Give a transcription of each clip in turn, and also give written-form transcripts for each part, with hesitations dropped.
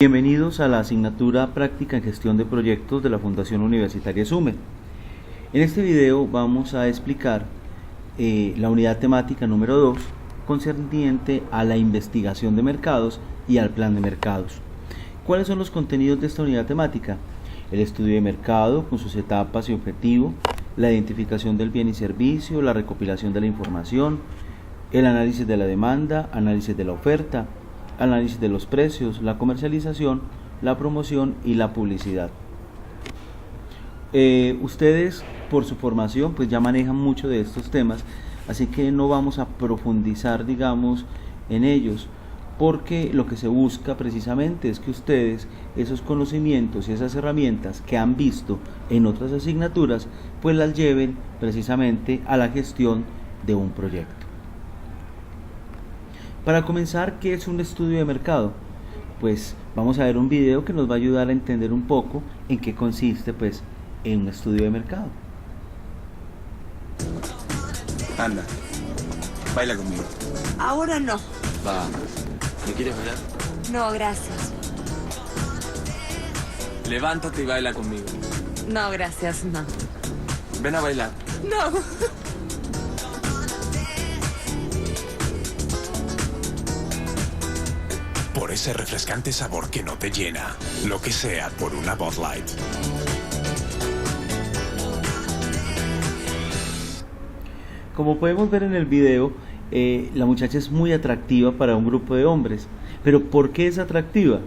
Bienvenidos a la asignatura Práctica en Gestión de Proyectos de la Fundación Universitaria SUME. En este video vamos a explicar la unidad temática número 2 concerniente a la investigación de mercados y al plan de mercados. ¿Cuáles son los contenidos de esta unidad temática? El estudio de mercado con sus etapas y objetivo, la identificación del bien y servicio, la recopilación de la información, el análisis de la demanda, análisis de la oferta, análisis de los precios, la comercialización, la promoción y la publicidad. Ustedes por su formación pues ya manejan mucho de estos temas, así que no vamos a profundizar en ellos, porque lo que se busca precisamente es que ustedes esos conocimientos y esas herramientas que han visto en otras asignaturas pues las lleven precisamente a la gestión de un proyecto. Para comenzar, ¿qué es un estudio de mercado? Pues vamos a ver un video que nos va a ayudar a entender un poco en qué consiste en un estudio de mercado. Anda, baila conmigo. Ahora no. Vamos. ¿Me quieres bailar? No, gracias. Levántate y baila conmigo. No, gracias, no. Ven a bailar. No. Por ese refrescante sabor que no te llena, lo que sea por una Bud Light. Como podemos ver en el video, la muchacha es muy atractiva para un grupo de hombres. ¿Pero por qué es atractiva?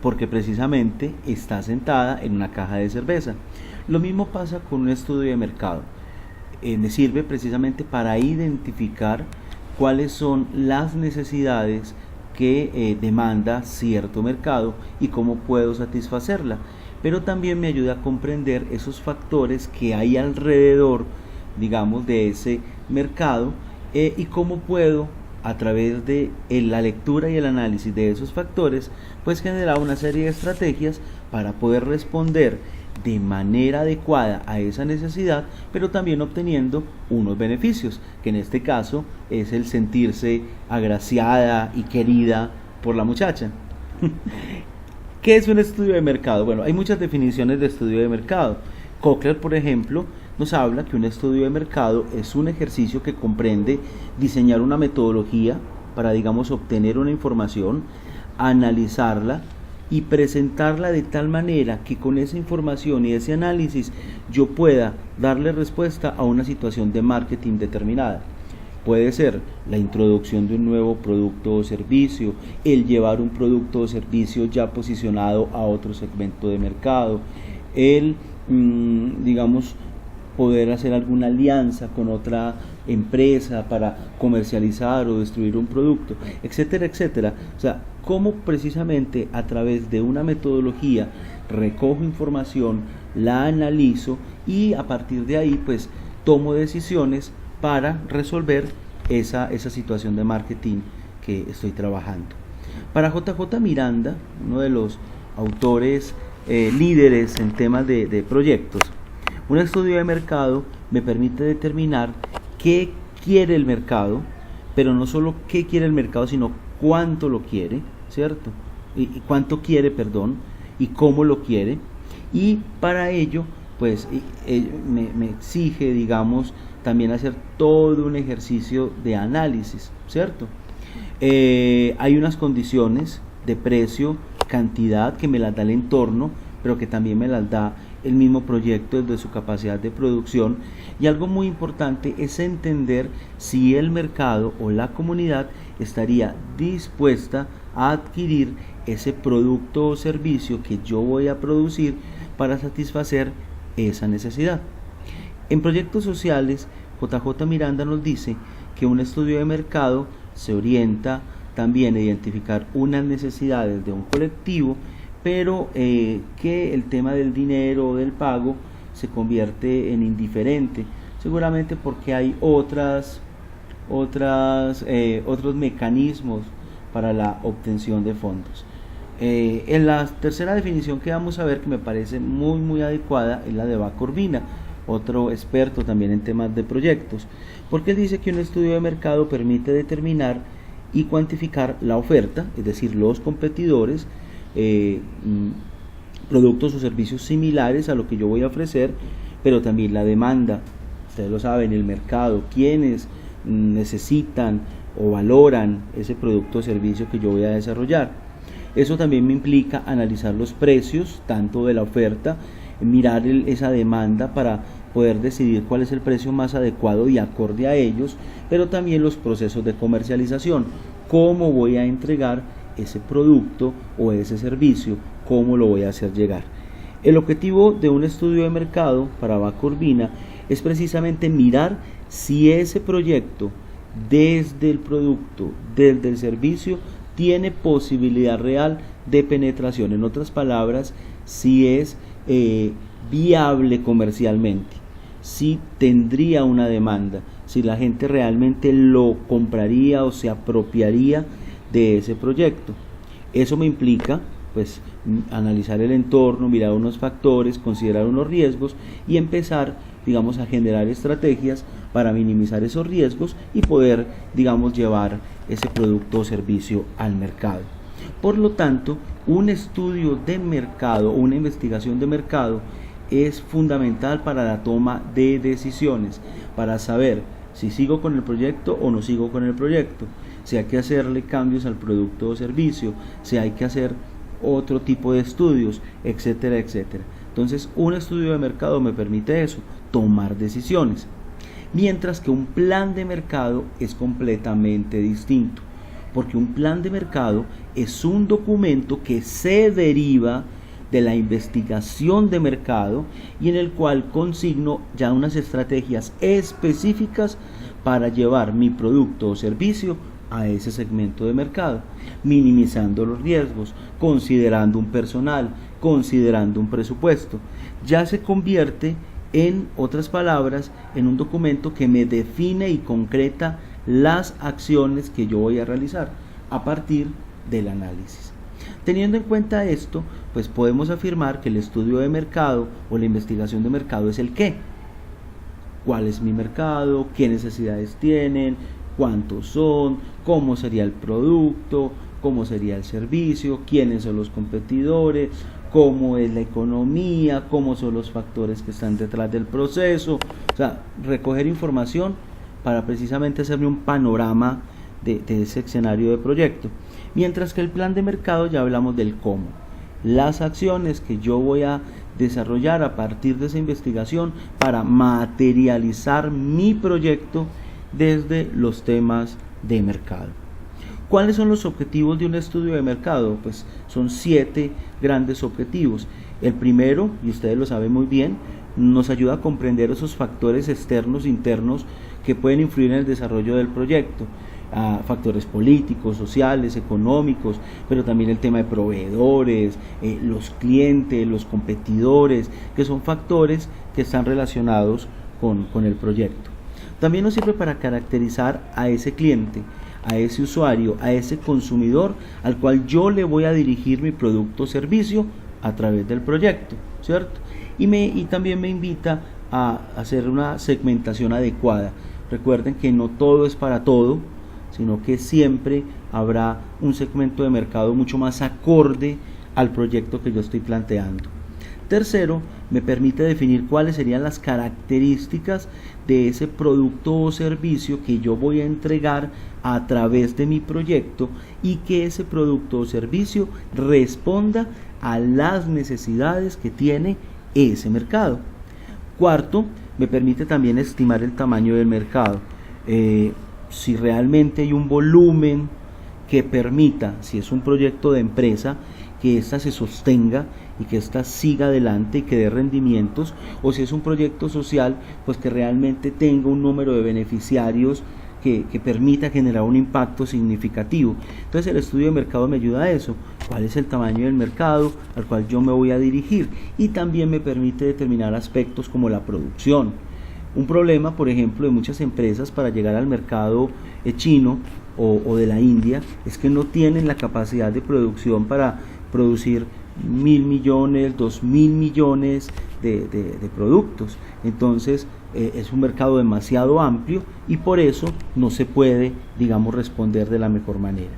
Porque precisamente está sentada en una caja de cerveza. Lo mismo pasa con un estudio de mercado. Me sirve precisamente para identificar cuáles son las necesidades que demanda cierto mercado y cómo puedo satisfacerla, pero también me ayuda a comprender esos factores que hay alrededor, de ese mercado, y cómo puedo, a través de la lectura y el análisis de esos factores, pues generar una serie de estrategias para poder responder de manera adecuada a esa necesidad, pero también obteniendo unos beneficios, que en este caso es el sentirse agraciada y querida por la muchacha. ¿Qué es un estudio de mercado? Bueno, hay muchas definiciones de estudio de mercado. Kotler, por ejemplo, nos habla que un estudio de mercado es un ejercicio que comprende diseñar una metodología para, obtener una información, analizarla y presentarla de tal manera que con esa información y ese análisis yo pueda darle respuesta a una situación de marketing determinada. Puede ser la introducción de un nuevo producto o servicio, el llevar un producto o servicio ya posicionado a otro segmento de mercado, el, poder hacer alguna alianza con otra empresa para comercializar o distribuir un producto, etcétera, etcétera. O sea, cómo precisamente a través de una metodología recojo información, la analizo y a partir de ahí tomo decisiones para resolver esa situación de marketing que estoy trabajando. Para JJ Miranda, uno de los autores líderes en temas de proyectos, un estudio de mercado me permite determinar qué quiere el mercado, pero no solo qué quiere el mercado, sino cuánto lo quiere, ¿cierto? Y cuánto quiere, y cómo lo quiere. Y para ello, me exige, también hacer todo un ejercicio de análisis, ¿cierto? Hay unas condiciones de precio, cantidad, que me las da el entorno, pero que también me las da el mismo proyecto desde su capacidad de producción, y algo muy importante es entender si el mercado o la comunidad estaría dispuesta a adquirir ese producto o servicio que yo voy a producir para satisfacer esa necesidad. En proyectos sociales, JJ Miranda nos dice que un estudio de mercado se orienta también a identificar unas necesidades de un colectivo, pero que el tema del dinero o del pago se convierte en indiferente, seguramente porque hay otros mecanismos para la obtención de fondos. En la tercera definición que vamos a ver, que me parece muy adecuada, es la de Baco Urbina, otro experto también en temas de proyectos, porque él dice que un estudio de mercado permite determinar y cuantificar la oferta, es decir, los competidores, productos o servicios similares a lo que yo voy a ofrecer, pero también la demanda, ustedes lo saben, el mercado, quienes necesitan o valoran ese producto o servicio que yo voy a desarrollar. Eso también me implica analizar los precios, tanto de la oferta, mirar esa demanda para poder decidir cuál es el precio más adecuado y acorde a ellos, pero también los procesos de comercialización, cómo voy a entregar ese producto o ese servicio, cómo lo voy a hacer llegar. El objetivo de un estudio de mercado para Vaca Urbina es precisamente mirar si ese proyecto, desde el producto, desde el servicio, tiene posibilidad real de penetración. En otras palabras, si es viable comercialmente, si tendría una demanda, si la gente realmente lo compraría o se apropiaría de ese proyecto. Eso me implica pues analizar el entorno, mirar unos factores, considerar unos riesgos y empezar, digamos, a generar estrategias para minimizar esos riesgos y poder, digamos, llevar ese producto o servicio al mercado. Por lo tanto, un estudio de mercado o una investigación de mercado es fundamental para la toma de decisiones, para saber si sigo con el proyecto o no sigo con el proyecto, si hay que hacerle cambios al producto o servicio, si hay que hacer otro tipo de estudios, etcétera, etcétera. Entonces, un estudio de mercado me permite eso, tomar decisiones. Mientras que un plan de mercado es completamente distinto, porque un plan de mercado es un documento que se deriva de la investigación de mercado y en el cual consigno ya unas estrategias específicas para llevar mi producto o servicio a ese segmento de mercado, minimizando los riesgos, considerando un personal, considerando un presupuesto. Ya se convierte, en otras palabras, en un documento que me define y concreta las acciones que yo voy a realizar a partir del análisis. Teniendo en cuenta esto, pues podemos afirmar que el estudio de mercado o la investigación de mercado es el qué. ¿Cuál es mi mercado? ¿Qué necesidades tienen? ¿Cuántos son? ¿Cómo sería el producto? ¿Cómo sería el servicio? ¿Quiénes son los competidores? ¿Cómo es la economía? ¿Cómo son los factores que están detrás del proceso? O sea, recoger información para precisamente hacerme un panorama de ese escenario de proyecto. Mientras que el plan de mercado ya hablamos del cómo. Las acciones que yo voy a desarrollar a partir de esa investigación para materializar mi proyecto desde los temas de mercado. ¿Cuáles son los objetivos de un estudio de mercado? Pues son 7 grandes objetivos. El primero, y ustedes lo saben muy bien, nos ayuda a comprender esos factores externos e internos que pueden influir en el desarrollo del proyecto. Factores políticos, sociales, económicos, pero también el tema de proveedores, los clientes, los competidores, que son factores que están relacionados con el proyecto. También nos sirve para caracterizar a ese cliente, a ese usuario, a ese consumidor al cual yo le voy a dirigir mi producto o servicio a través del proyecto, ¿cierto? Y también me invita a hacer una segmentación adecuada. Recuerden que no todo es para todo, sino que siempre habrá un segmento de mercado mucho más acorde al proyecto que yo estoy planteando. Tercero, me permite definir cuáles serían las características de ese producto o servicio que yo voy a entregar a través de mi proyecto y que ese producto o servicio responda a las necesidades que tiene ese mercado. Cuarto, me permite también estimar el tamaño del mercado. Si realmente hay un volumen que permita, si es un proyecto de empresa, que ésta se sostenga y que ésta siga adelante y que dé rendimientos, o si es un proyecto social, pues que realmente tenga un número de beneficiarios que permita generar un impacto significativo. Entonces el estudio de mercado me ayuda a eso, cuál es el tamaño del mercado al cual yo me voy a dirigir, y también me permite determinar aspectos como la producción. Un problema, por ejemplo, de muchas empresas para llegar al mercado chino o de la India es que no tienen la capacidad de producción para producir 1.000 millones, 2.000 millones de productos. Entonces es un mercado demasiado amplio y por eso no se puede, digamos, responder de la mejor manera.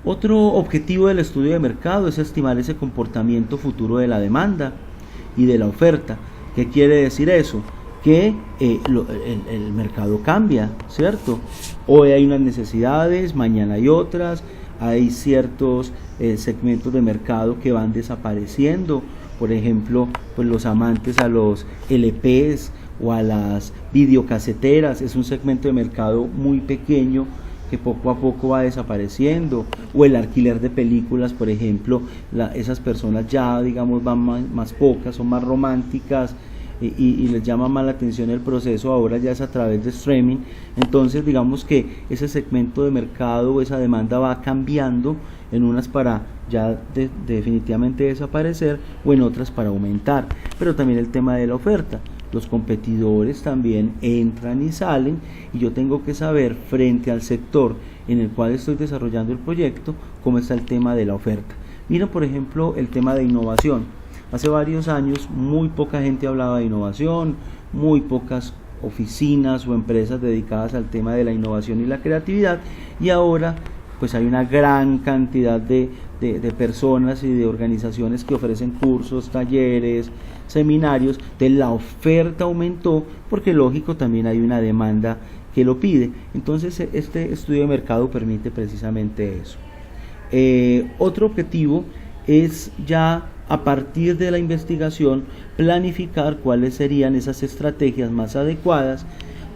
Otro objetivo del estudio de mercado es estimar ese comportamiento futuro de la demanda y de la oferta. ¿Qué quiere decir eso? Que el mercado cambia, ¿cierto? Hoy hay unas necesidades, mañana hay otras, hay ciertos segmentos de mercado que van desapareciendo, por ejemplo, pues los amantes a los LPs o a las videocaseteras, es un segmento de mercado muy pequeño que poco a poco va desapareciendo, o el alquiler de películas, por ejemplo, esas personas ya, digamos, van más pocas, son más románticas, y les llama más la atención el proceso, ahora ya es a través de streaming. Entonces digamos que ese segmento de mercado, esa demanda va cambiando, en unas para ya definitivamente desaparecer, o en otras para aumentar. Pero también el tema de la oferta, los competidores también entran y salen, y yo tengo que saber frente al sector en el cual estoy desarrollando el proyecto cómo está el tema de la oferta. Mira, por ejemplo, el tema de innovación. Hace varios años muy poca gente hablaba de innovación, muy pocas oficinas o empresas dedicadas al tema de la innovación y la creatividad, y ahora pues hay una gran cantidad de personas y de organizaciones que ofrecen cursos, talleres, seminarios. De la oferta aumentó porque lógico también hay una demanda que lo pide. Entonces este estudio de mercado permite precisamente eso. Otro objetivo es ya a partir de la investigación planificar cuáles serían esas estrategias más adecuadas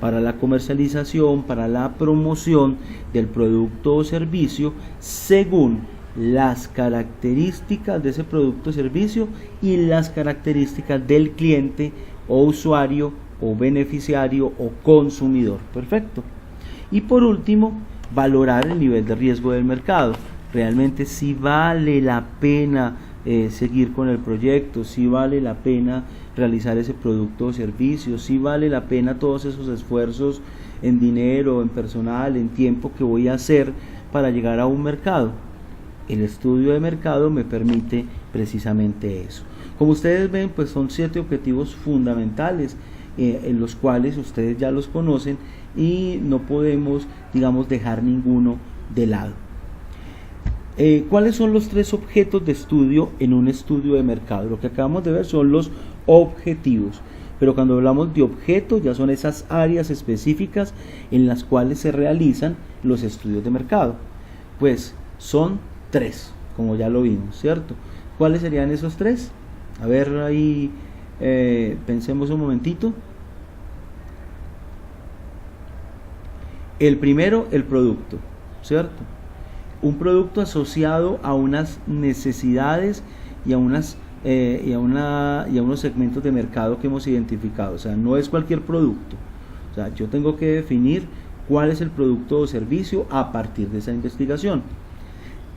para la comercialización, para la promoción del producto o servicio según las características de ese producto o servicio y las características del cliente o usuario o beneficiario o consumidor. Perfecto. Y por último, valorar el nivel de riesgo del mercado. Realmente si vale la pena seguir con el proyecto, si vale la pena realizar ese producto o servicio, si vale la pena todos esos esfuerzos en dinero, en personal, en tiempo que voy a hacer para llegar a un mercado. El estudio de mercado me permite precisamente eso. Como ustedes ven, pues son 7 objetivos fundamentales en los cuales ustedes ya los conocen y no podemos, digamos, dejar ninguno de lado. ¿Cuáles son los 3 objetos de estudio en un estudio de mercado? Lo que acabamos de ver son los objetivos, pero cuando hablamos de objetos ya son esas áreas específicas en las cuales se realizan los estudios de mercado. Pues son 3, como ya lo vimos, ¿cierto? ¿Cuáles serían esos 3? A ver, ahí pensemos un momentito. El primero, el producto, ¿cierto? Un producto asociado a unas necesidades y a unos segmentos de mercado que hemos identificado. O sea, no es cualquier producto. O sea, yo tengo que definir cuál es el producto o servicio a partir de esa investigación.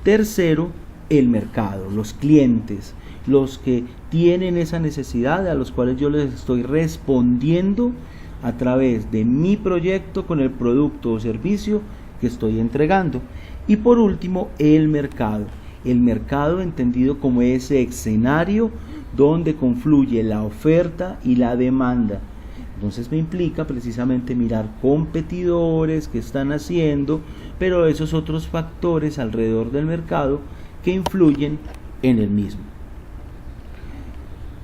Tercero, el mercado, los clientes, los que tienen esa necesidad, a los cuales yo les estoy respondiendo a través de mi proyecto con el producto o servicio que estoy entregando. Y por último, el mercado entendido como ese escenario donde confluye la oferta y la demanda. Entonces me implica precisamente mirar competidores que están haciendo, pero esos otros factores alrededor del mercado que influyen en el mismo.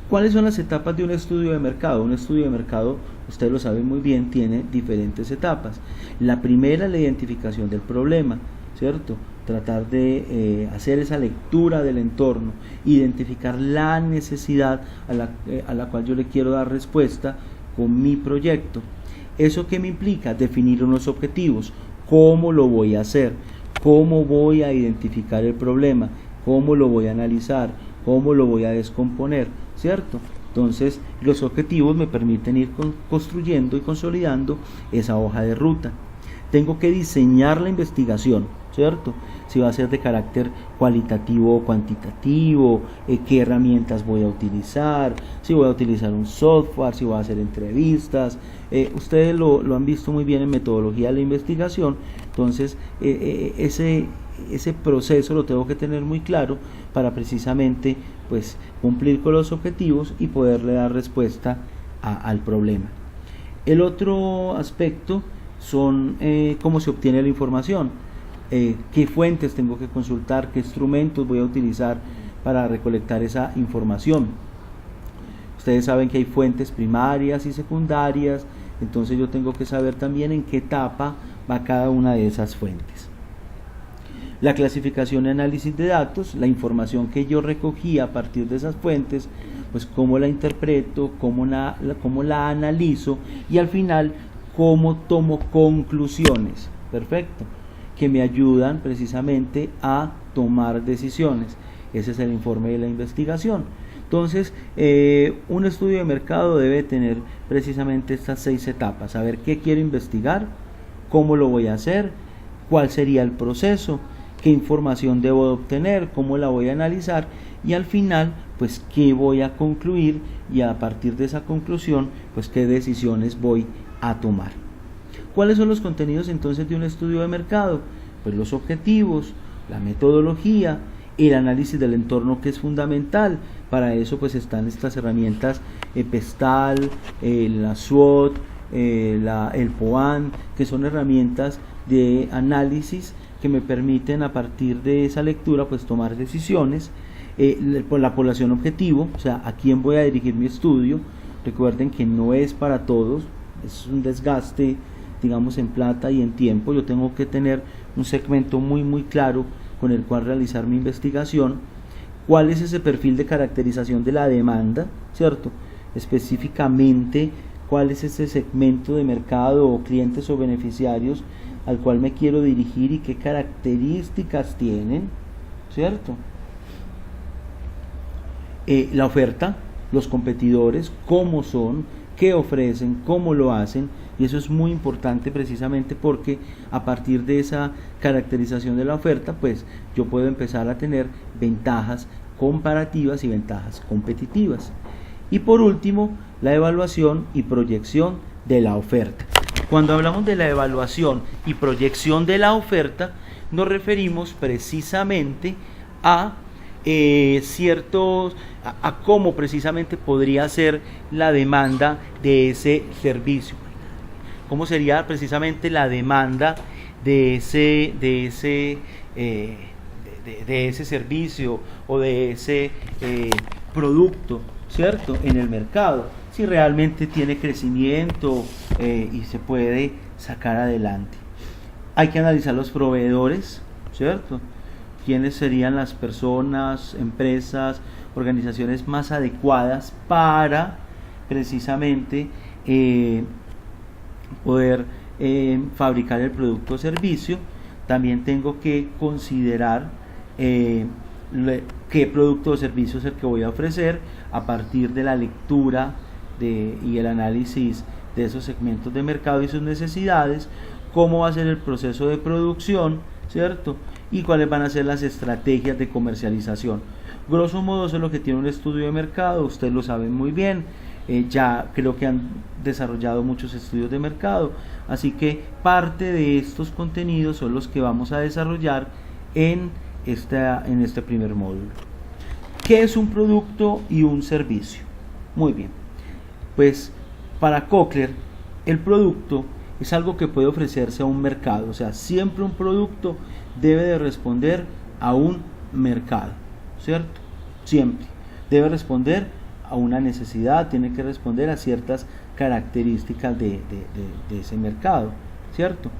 ¿Cuáles son las etapas de un estudio de mercado? Un estudio de mercado, usted lo sabe muy bien, tiene diferentes etapas. La primera es la identificación del problema, ¿cierto? Tratar de hacer esa lectura del entorno, identificar la necesidad a la cual yo le quiero dar respuesta con mi proyecto. ¿Eso qué me implica? Definir unos objetivos. ¿Cómo lo voy a hacer? ¿Cómo voy a identificar el problema? ¿Cómo lo voy a analizar? ¿Cómo lo voy a descomponer? ¿Cierto? Entonces los objetivos me permiten ir construyendo y consolidando esa hoja de ruta. Tengo que diseñar la investigación, ¿cierto? Si va a ser de carácter cualitativo o cuantitativo, qué herramientas voy a utilizar, si voy a utilizar un software, si voy a hacer entrevistas. Ustedes lo han visto muy bien en metodología de la investigación. Entonces ese proceso lo tengo que tener muy claro para precisamente pues cumplir con los objetivos y poderle dar respuesta al problema. El otro aspecto son cómo se obtiene la información. qué fuentes tengo que consultar, qué instrumentos voy a utilizar para recolectar esa información. Ustedes saben que hay fuentes primarias y secundarias, entonces yo tengo que saber también en qué etapa va cada una de esas fuentes. La clasificación y análisis de datos, la información que yo recogí a partir de esas fuentes, pues cómo la interpreto, cómo la analizo y al final cómo tomo conclusiones, perfecto, que me ayudan precisamente a tomar decisiones. Ese es el informe de la investigación. Entonces, un estudio de mercado debe tener precisamente estas 6 etapas: saber qué quiero investigar, cómo lo voy a hacer, cuál sería el proceso, qué información debo de obtener, cómo la voy a analizar y al final, pues qué voy a concluir y a partir de esa conclusión, pues qué decisiones voy a tomar. ¿Cuáles son los contenidos entonces de un estudio de mercado? Pues los objetivos, la metodología, el análisis del entorno, que es fundamental. Para eso pues están estas herramientas PESTAL, la SWOT, el POAN, que son herramientas de análisis que me permiten a partir de esa lectura pues tomar decisiones. Por la población objetivo, o sea, a quién voy a dirigir mi estudio. Recuerden que no es para todos, es un desgaste, digamos, en plata y en tiempo. Yo tengo que tener un segmento muy claro con el cual realizar mi investigación. ¿Cuál es ese perfil de caracterización de la demanda? ¿Cierto? Específicamente, ¿cuál es ese segmento de mercado o clientes o beneficiarios al cual me quiero dirigir y qué características tienen? ¿Cierto? La oferta, los competidores, cómo son, qué ofrecen, cómo lo hacen, y eso es muy importante precisamente porque a partir de esa caracterización de la oferta pues yo puedo empezar a tener ventajas comparativas y ventajas competitivas. Y por último, la evaluación y proyección de la oferta. Cuando hablamos de la evaluación y proyección de la oferta, nos referimos precisamente a cómo precisamente podría ser la demanda de ese servicio, cómo sería precisamente la demanda de ese servicio o de ese producto, ¿cierto?, en el mercado, si realmente tiene crecimiento y se puede sacar adelante. Hay que analizar los proveedores, ¿cierto? ¿Quiénes serían las personas, empresas, organizaciones más adecuadas para precisamente poder fabricar el producto o servicio? También tengo que considerar qué producto o servicio es el que voy a ofrecer a partir de la lectura y el análisis de esos segmentos de mercado y sus necesidades, cómo va a ser el proceso de producción, ¿cierto? Y cuáles van a ser las estrategias de comercialización. Grosso modo, eso es lo que tiene un estudio de mercado. Ustedes lo saben muy bien, ya creo que han desarrollado muchos estudios de mercado, así que parte de estos contenidos son los que vamos a desarrollar en este primer módulo. ¿Qué es un producto y un servicio? Muy bien, pues para Cochlear el producto es algo que puede ofrecerse a un mercado, o sea, siempre un producto debe de responder a un mercado, ¿cierto? Siempre debe responder a una necesidad, tiene que responder a ciertas características de ese mercado, ¿cierto?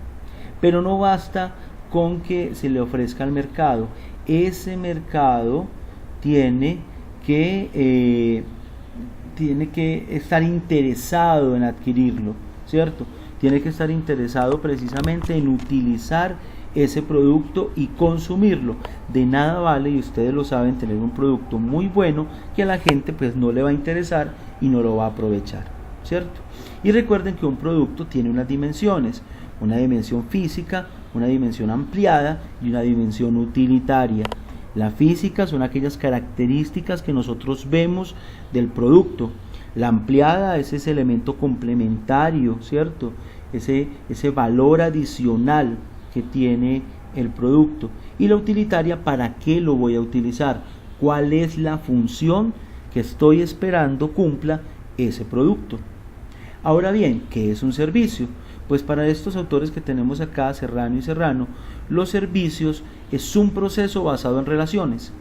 Pero no basta con que se le ofrezca al mercado, ese mercado tiene que estar interesado en adquirirlo, ¿cierto? Tiene que estar interesado precisamente en utilizar ese producto y consumirlo. De nada vale, y ustedes lo saben, tener un producto muy bueno que a la gente pues no le va a interesar y no lo va a aprovechar, ¿cierto? Y recuerden que un producto tiene unas dimensiones, una dimensión física, una dimensión ampliada y una dimensión utilitaria. La física son aquellas características que nosotros vemos del producto. La ampliada es ese elemento complementario, ¿cierto? Ese valor adicional que tiene el producto. Y la utilitaria, ¿para qué lo voy a utilizar? ¿Cuál es la función que estoy esperando cumpla ese producto? Ahora bien, ¿qué es un servicio? Pues para estos autores que tenemos acá, Serrano y Serrano, los servicios es un proceso basado en relaciones.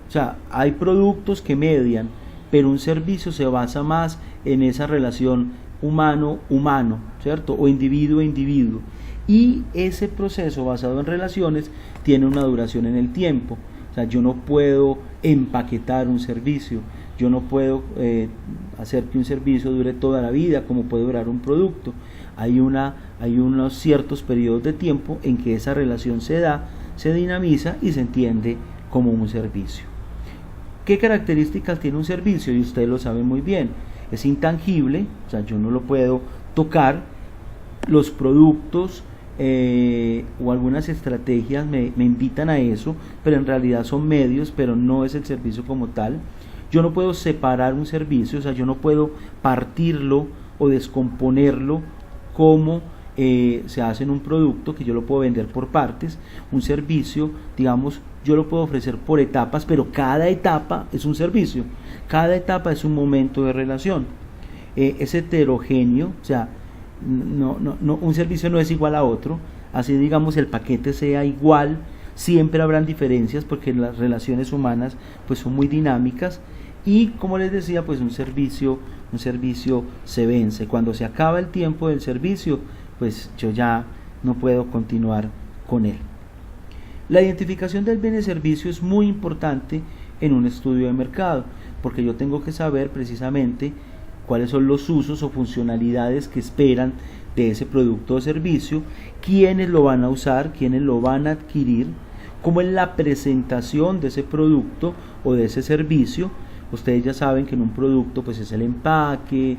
O sea, hay productos que median, pero un servicio se basa más en esa relación humano-humano, ¿cierto? O individuo-individuo. Y ese proceso basado en relaciones tiene una duración en el tiempo. O sea, yo no puedo empaquetar un servicio, yo no puedo hacer que un servicio dure toda la vida como puede durar un producto. Hay unos ciertos periodos de tiempo en que esa relación se da, se dinamiza y se entiende como un servicio. ¿Qué características tiene un servicio? Y usted lo sabe muy bien. Es intangible, o sea, yo no lo puedo tocar. Los productos o algunas estrategias me invitan a eso, pero en realidad son medios, pero no es el servicio como tal. Yo no puedo separar un servicio, o sea, yo no puedo partirlo o descomponerlo como se hace en un producto, que yo lo puedo vender por partes. Un servicio, digamos, yo lo puedo ofrecer por etapas, pero cada etapa es un servicio, cada etapa es un momento de relación. Es heterogéneo, o sea, no, un servicio no es igual a otro, así digamos el paquete sea igual, siempre habrán diferencias porque las relaciones humanas pues son muy dinámicas. Y como les decía, pues un servicio se vence. Cuando se acaba el tiempo del servicio, pues yo ya no puedo continuar con él. La identificación del bien y servicio es muy importante en un estudio de mercado, porque yo tengo que saber precisamente cuáles son los usos o funcionalidades que esperan de ese producto o servicio, quiénes lo van a usar, quiénes lo van a adquirir, cómo es la presentación de ese producto o de ese servicio. Ustedes ya saben que en un producto pues es el empaque,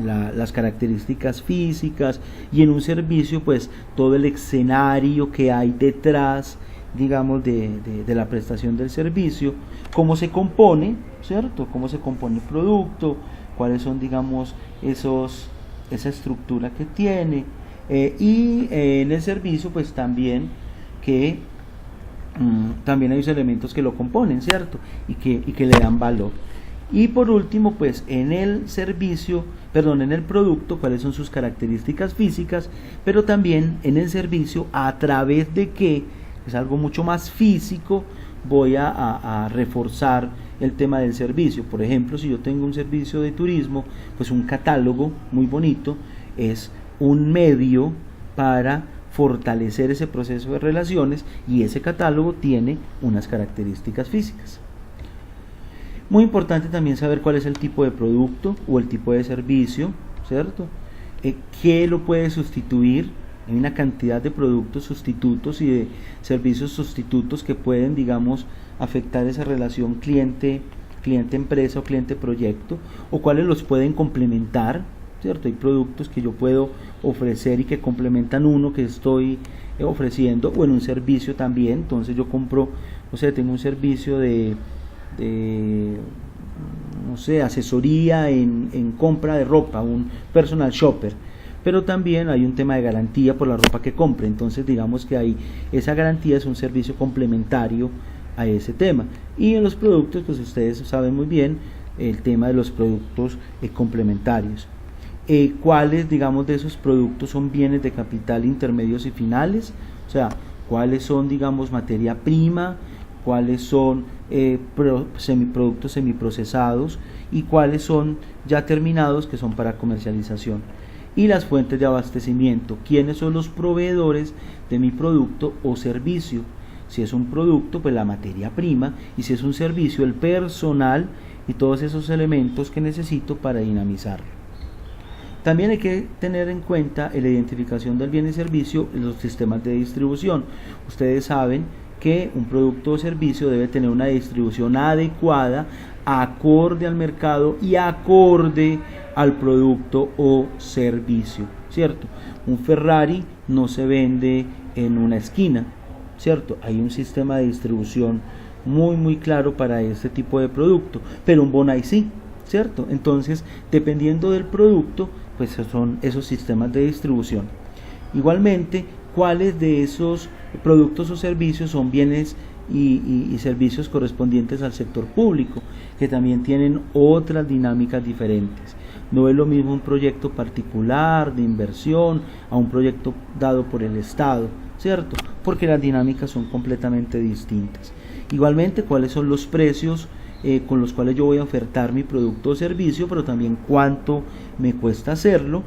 las características físicas, y en un servicio pues todo el escenario que hay detrás, digamos, de la prestación del servicio, cómo se compone, ¿cierto? Cómo se compone el producto, cuáles son, digamos, esa estructura que tiene, y en el servicio pues también que también hay elementos que lo componen, ¿cierto? Y que le dan valor. Y por último, pues en el producto, cuáles son sus características físicas, pero también en el servicio, a través de qué, es algo mucho más físico, voy a reforzar el tema del servicio. Por ejemplo, si yo tengo un servicio de turismo, pues un catálogo muy bonito es un medio para fortalecer ese proceso de relaciones, y ese catálogo tiene unas características físicas. Muy importante también saber cuál es el tipo de producto o el tipo de servicio, ¿cierto? ¿Qué lo puede sustituir? Hay una cantidad de productos sustitutos y de servicios sustitutos que pueden, digamos, afectar esa relación cliente-empresa o cliente-proyecto, o cuáles los pueden complementar, ¿cierto? Hay productos que yo puedo ofrecer y que complementan uno que estoy ofreciendo, o en un servicio también. Entonces yo compro, tengo un servicio de asesoría en compra de ropa, un personal shopper, pero también hay un tema de garantía por la ropa que compre. Entonces digamos que esa garantía es un servicio complementario a ese tema. Y en los productos, pues ustedes saben muy bien el tema de los productos complementarios. ¿Cuáles, digamos, de esos productos son bienes de capital intermedios y finales? O sea, ¿cuáles son, digamos, materia prima? ¿Cuáles son productos semiprocesados? ¿Y cuáles son ya terminados, que son para comercialización? Y las fuentes de abastecimiento. ¿Quiénes son los proveedores de mi producto o servicio? Si es un producto, pues la materia prima, y si es un servicio, el personal y todos esos elementos que necesito para dinamizarlo. También hay que tener en cuenta la identificación del bien y servicio en los sistemas de distribución. Ustedes saben que un producto o servicio debe tener una distribución adecuada, acorde al mercado y acorde al producto o servicio, ¿cierto? Un Ferrari no se vende en una esquina, ¿cierto? Hay un sistema de distribución muy claro para este tipo de producto, pero un Bonai sí, ¿cierto? Entonces, dependiendo del producto, pues son esos sistemas de distribución. Igualmente, cuáles de esos productos o servicios son bienes y servicios correspondientes al sector público, que también tienen otras dinámicas diferentes. No es lo mismo un proyecto particular de inversión a un proyecto dado por el Estado, ¿cierto? Porque las dinámicas son completamente distintas. Igualmente, cuáles son los precios con los cuales yo voy a ofertar mi producto o servicio, pero también cuánto me cuesta hacerlo.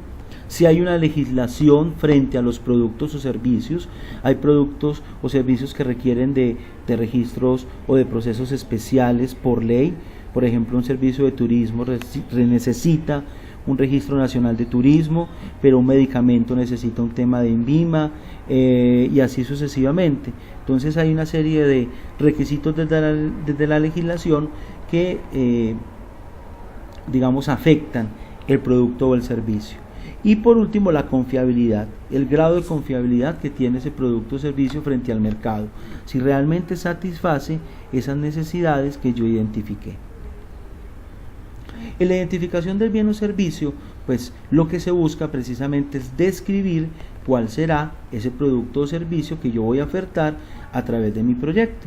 Si hay una legislación frente a los productos o servicios, hay productos o servicios que requieren de registros o de procesos especiales por ley. Por ejemplo, un servicio de turismo necesita un registro nacional de turismo, pero un medicamento necesita un tema de INVIMA, y así sucesivamente. Entonces hay una serie de requisitos desde la legislación que digamos afectan el producto o el servicio. Y por último, la confiabilidad, el grado de confiabilidad que tiene ese producto o servicio frente al mercado, si realmente satisface esas necesidades que yo identifiqué. En la identificación del bien o servicio, pues lo que se busca precisamente es describir cuál será ese producto o servicio que yo voy a ofertar a través de mi proyecto,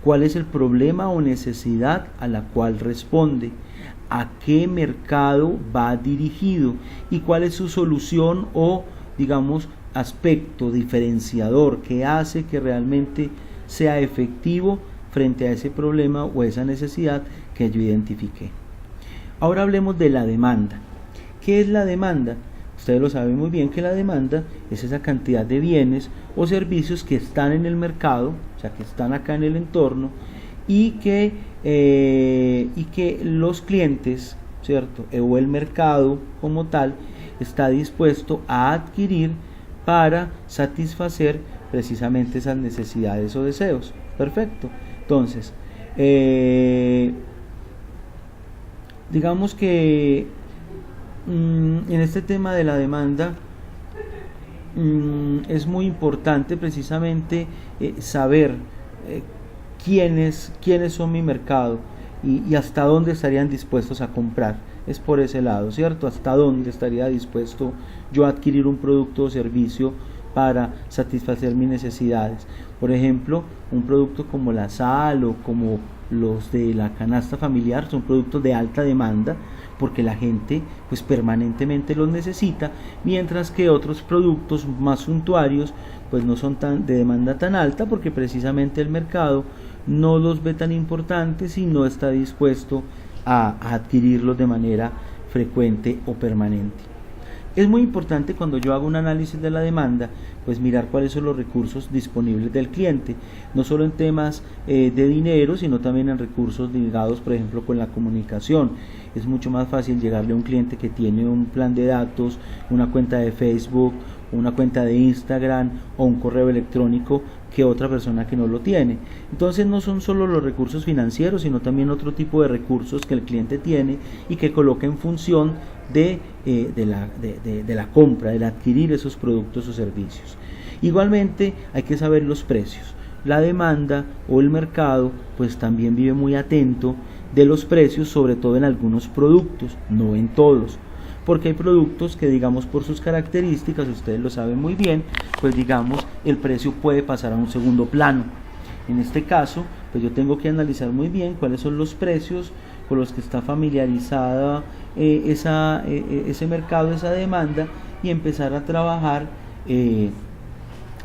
cuál es el problema o necesidad a la cual responde, a qué mercado va dirigido y cuál es su solución o, digamos, aspecto diferenciador que hace que realmente sea efectivo frente a ese problema o esa necesidad que yo identifiqué. Ahora hablemos de la demanda. ¿Qué es la demanda? Ustedes lo saben muy bien que la demanda es esa cantidad de bienes o servicios que están en el mercado, o sea, que están acá en el entorno, y que los clientes, ¿cierto? O el mercado como tal está dispuesto a adquirir para satisfacer precisamente esas necesidades o deseos. Perfecto. Entonces, digamos que en este tema de la demanda es muy importante precisamente saber quiénes son mi mercado y hasta dónde estarían dispuestos a comprar. Es por ese lado, ¿cierto? Hasta dónde estaría dispuesto yo a adquirir un producto o servicio para satisfacer mis necesidades. Por ejemplo, un producto como la sal o como los de la canasta familiar son productos de alta demanda porque la gente pues permanentemente los necesita, mientras que otros productos más suntuarios pues no son de demanda tan alta porque precisamente el mercado no los ve tan importantes y no está dispuesto a adquirirlos de manera frecuente o permanente. Es muy importante cuando yo hago un análisis de la demanda, pues mirar cuáles son los recursos disponibles del cliente, no solo en temas de dinero, sino también en recursos ligados, por ejemplo, con la comunicación. Es mucho más fácil llegarle a un cliente que tiene un plan de datos, una cuenta de Facebook, una cuenta de Instagram o un correo electrónico que otra persona que no lo tiene. Entonces no son solo los recursos financieros, sino también otro tipo de recursos que el cliente tiene y que coloca en función de la compra, del adquirir esos productos o servicios. Igualmente hay que saber los precios. La demanda o el mercado pues también vive muy atento de los precios, sobre todo en algunos productos, no en todos, porque hay productos que, digamos, por sus características, ustedes lo saben muy bien, pues digamos el precio puede pasar a un segundo plano. En este caso pues yo tengo que analizar muy bien cuáles son los precios con los que está familiarizada ese mercado, esa demanda, y empezar a trabajar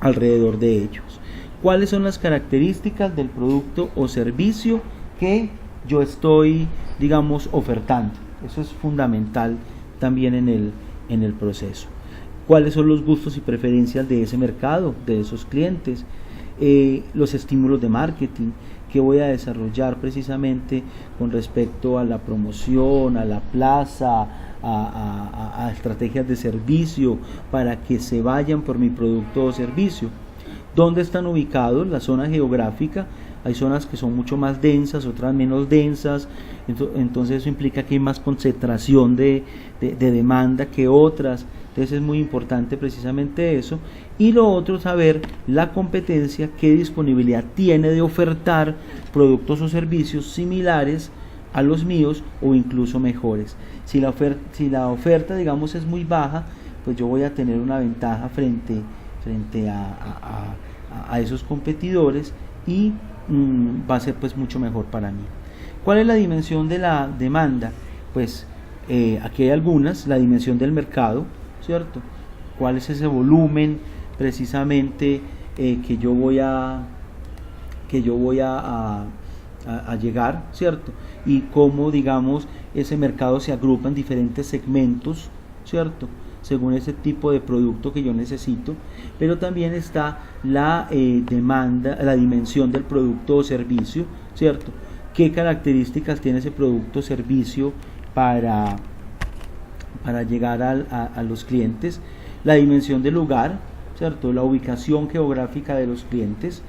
alrededor de ellos. ¿Cuáles son las características del producto o servicio que yo estoy, digamos, ofertando? Eso es fundamental también en el proceso. ¿Cuáles son los gustos y preferencias de ese mercado, de esos clientes? Los estímulos de marketing que voy a desarrollar precisamente con respecto a la promoción, a la plaza, a estrategias de servicio para que se vayan por mi producto o servicio. ¿Dónde están ubicados? La zona geográfica. Hay zonas que son mucho más densas, otras menos densas, entonces eso implica que hay más concentración de demanda que otras. Entonces es muy importante precisamente eso. Y lo otro, saber la competencia, qué disponibilidad tiene de ofertar productos o servicios similares a los míos o incluso mejores. Si la oferta digamos es muy baja, pues yo voy a tener una ventaja frente a esos competidores, y va a ser pues mucho mejor para mí. ¿Cuál es la dimensión de la demanda? Pues aquí hay algunas. La dimensión del mercado, ¿cierto? ¿Cuál es ese volumen precisamente que yo voy a llegar, ¿cierto? Y cómo, digamos, ese mercado se agrupa en diferentes segmentos, ¿cierto? Según ese tipo de producto que yo necesito. Pero también está la demanda, la dimensión del producto o servicio, ¿cierto? ¿Qué características tiene ese producto o servicio para llegar a los clientes? La dimensión del lugar, ¿cierto? La ubicación geográfica de los clientes.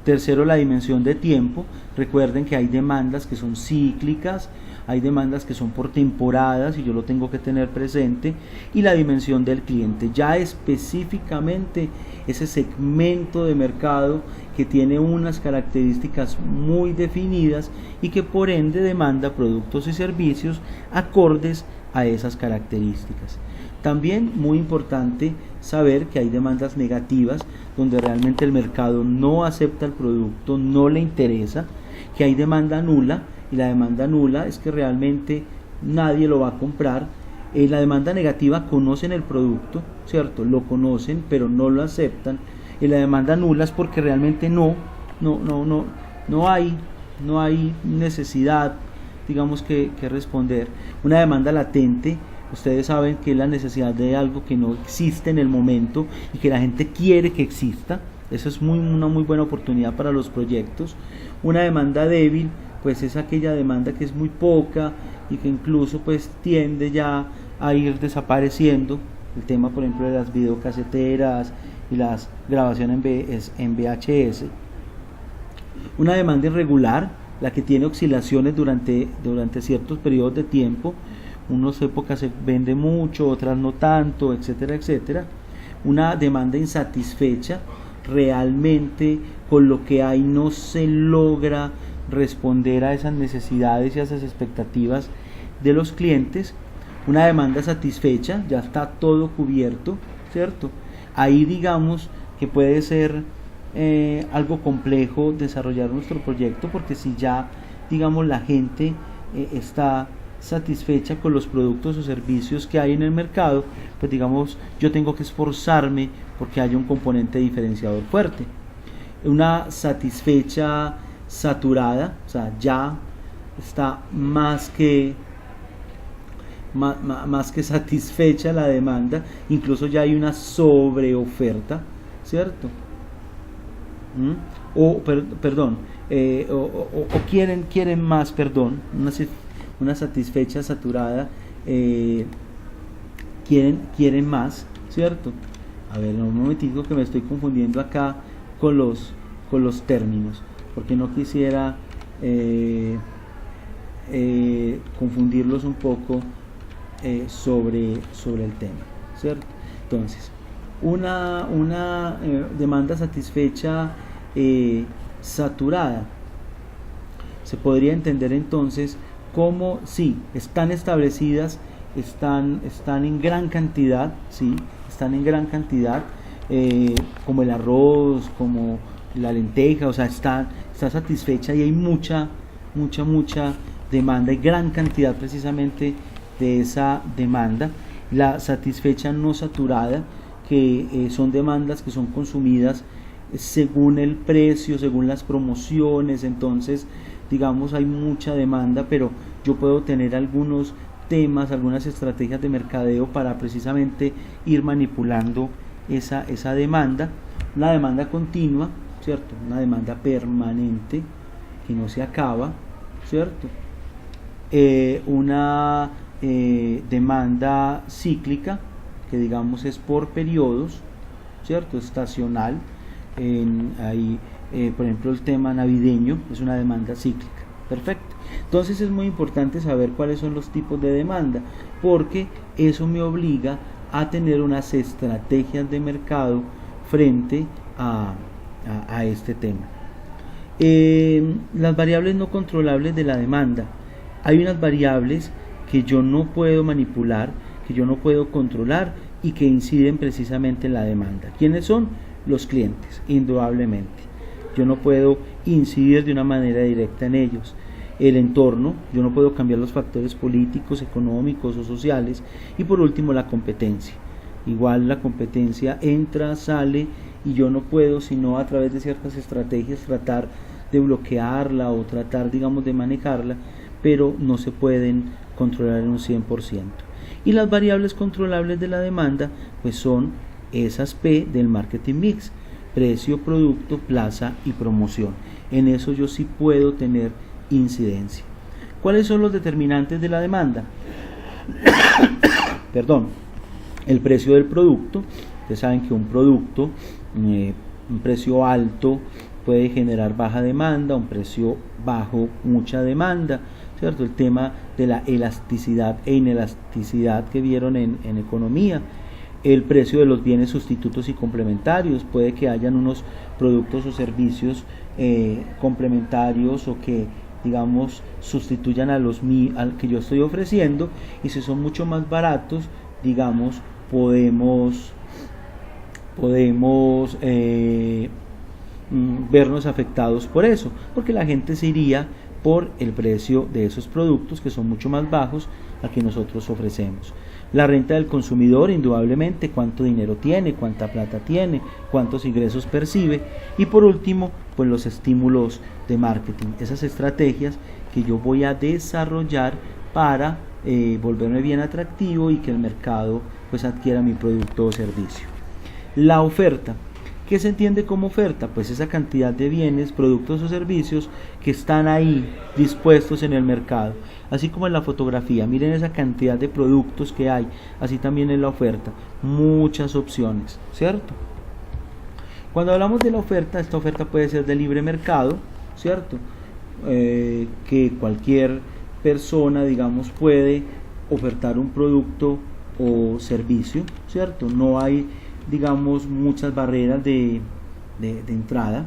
Tercero, la dimensión de tiempo. Recuerden que hay demandas que son cíclicas, hay demandas que son por temporadas y yo lo tengo que tener presente. Y la dimensión del cliente, ya específicamente ese segmento de mercado que tiene unas características muy definidas y que por ende demanda productos y servicios acordes a esas características. También muy importante saber que hay demandas negativas donde realmente el mercado no acepta el producto, no le interesa, que hay demanda nula, y la demanda nula es que realmente nadie lo va a comprar. La demanda negativa conocen el producto, ¿cierto? Lo conocen pero no lo aceptan, y la demanda nula es porque realmente no hay necesidad, digamos, que responder. Una demanda latente, ustedes saben que es la necesidad de algo que no existe en el momento y que la gente quiere que exista. Eso es una muy buena oportunidad para los proyectos. Una demanda débil, pues es aquella demanda que es muy poca y que incluso pues tiende ya a ir desapareciendo. El tema, por ejemplo, de las videocaseteras y las grabaciones en VHS. Una demanda irregular, la que tiene oscilaciones durante ciertos periodos de tiempo. Unas épocas se vende mucho, otras no tanto, etcétera, etcétera. Una demanda insatisfecha, realmente con lo que hay no se logra responder a esas necesidades y a esas expectativas de los clientes. Una demanda satisfecha, ya está todo cubierto, ¿cierto? Ahí digamos que puede ser algo complejo desarrollar nuestro proyecto, porque si ya digamos la gente está satisfecha con los productos o servicios que hay en el mercado, pues digamos yo tengo que esforzarme porque haya un componente diferenciador fuerte. Una satisfecha saturada, o sea, ya está más que satisfecha la demanda, incluso ya hay una sobreoferta, ¿cierto? O quieren más, una satisfecha saturada, quieren más, ¿cierto? A ver, un momentito que me estoy confundiendo acá con los términos, porque no quisiera confundirlos un poco sobre el tema, ¿cierto? Entonces, una demanda satisfecha saturada se podría entender entonces como si están establecidas, están en gran cantidad, ¿sí? Están en gran cantidad, como el arroz, como la lenteja, o sea, está satisfecha y hay mucha demanda, hay gran cantidad precisamente de esa demanda. La satisfecha no saturada, que son demandas que son consumidas según el precio, según las promociones. Entonces digamos hay mucha demanda, pero yo puedo tener algunos temas, algunas estrategias de mercadeo para precisamente ir manipulando esa demanda. Una demanda continua, ¿cierto? Una demanda permanente que no se acaba, ¿cierto? Una demanda cíclica, que digamos es por periodos, ¿cierto? Estacional. Por ejemplo, el tema navideño es una demanda cíclica. Perfecto. Entonces es muy importante saber cuáles son los tipos de demanda, porque eso me obliga a tener unas estrategias de mercado frente a este tema. Las variables no controlables de la demanda. Hay unas variables que yo no puedo manipular, que yo no puedo controlar y que inciden precisamente en la demanda. ¿Quiénes son? Los clientes, indudablemente. Yo no puedo incidir de una manera directa en ellos. El entorno, yo no puedo cambiar los factores políticos, económicos o sociales, y por último la competencia. Igual la competencia entra, sale, y yo no puedo sino a través de ciertas estrategias tratar de bloquearla o tratar, digamos, de manejarla, pero no se pueden controlar en un 100%. Y las variables controlables de la demanda pues son esas P del marketing mix: precio, producto, plaza y promoción. En eso yo sí puedo tener incidencia. ¿Cuáles son los determinantes de la demanda? Perdón. El precio del producto. Ustedes saben que un producto, un precio alto puede generar baja demanda, un precio bajo, mucha demanda, ¿cierto? El tema de la elasticidad e inelasticidad que vieron en economía. El precio de los bienes sustitutos y complementarios. Puede que hayan unos productos o servicios complementarios o que, digamos, sustituyan al que yo estoy ofreciendo, y si son mucho más baratos, digamos, podemos vernos afectados por eso, porque la gente se iría por el precio de esos productos que son mucho más bajos al que nosotros ofrecemos. La renta del consumidor, indudablemente, cuánto dinero tiene, cuánta plata tiene, cuántos ingresos percibe, y por último, pues los estímulos de marketing, esas estrategias que yo voy a desarrollar para volverme bien atractivo y que el mercado pues adquiera mi producto o servicio. La oferta. ¿Qué se entiende como oferta? Pues esa cantidad de bienes, productos o servicios que están ahí dispuestos en el mercado. Así como en la fotografía, miren esa cantidad de productos que hay, así también en la oferta, muchas opciones, ¿cierto? Cuando hablamos de la oferta, esta oferta puede ser de libre mercado, ¿cierto? Que cualquier persona, digamos, puede ofertar un producto o servicio, ¿cierto? No hay, digamos, muchas barreras de entrada,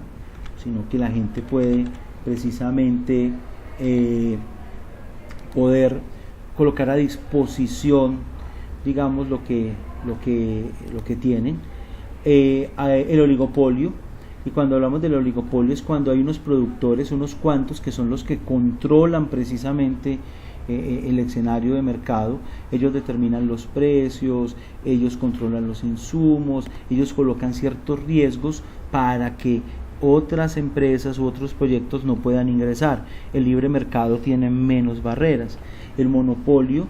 sino que la gente puede precisamente poder colocar a disposición, digamos, lo que tienen. El oligopolio. Y cuando hablamos del oligopolio es cuando hay unos productores, unos cuantos, que son los que controlan precisamente el escenario de mercado. Ellos determinan los precios, ellos controlan los insumos, ellos colocan ciertos riesgos para que otras empresas u otros proyectos no puedan ingresar. El libre mercado tiene menos barreras. El monopolio,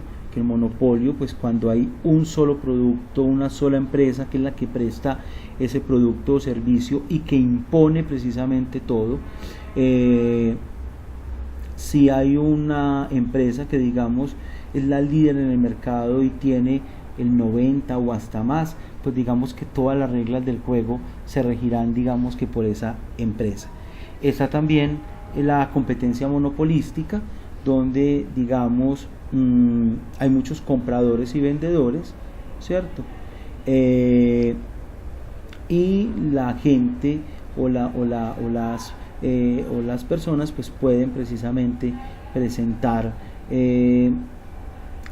pues cuando hay un solo producto, una sola empresa que es la que presta ese producto o servicio y que impone precisamente todo. Si hay una empresa que, digamos, es la líder en el mercado y tiene el 90 o hasta más, pues digamos que todas las reglas del juego se regirán, digamos, que por esa empresa. Está también la competencia monopolística, donde, digamos, hay muchos compradores y vendedores, ¿cierto? Y la gente o las personas pues pueden precisamente presentar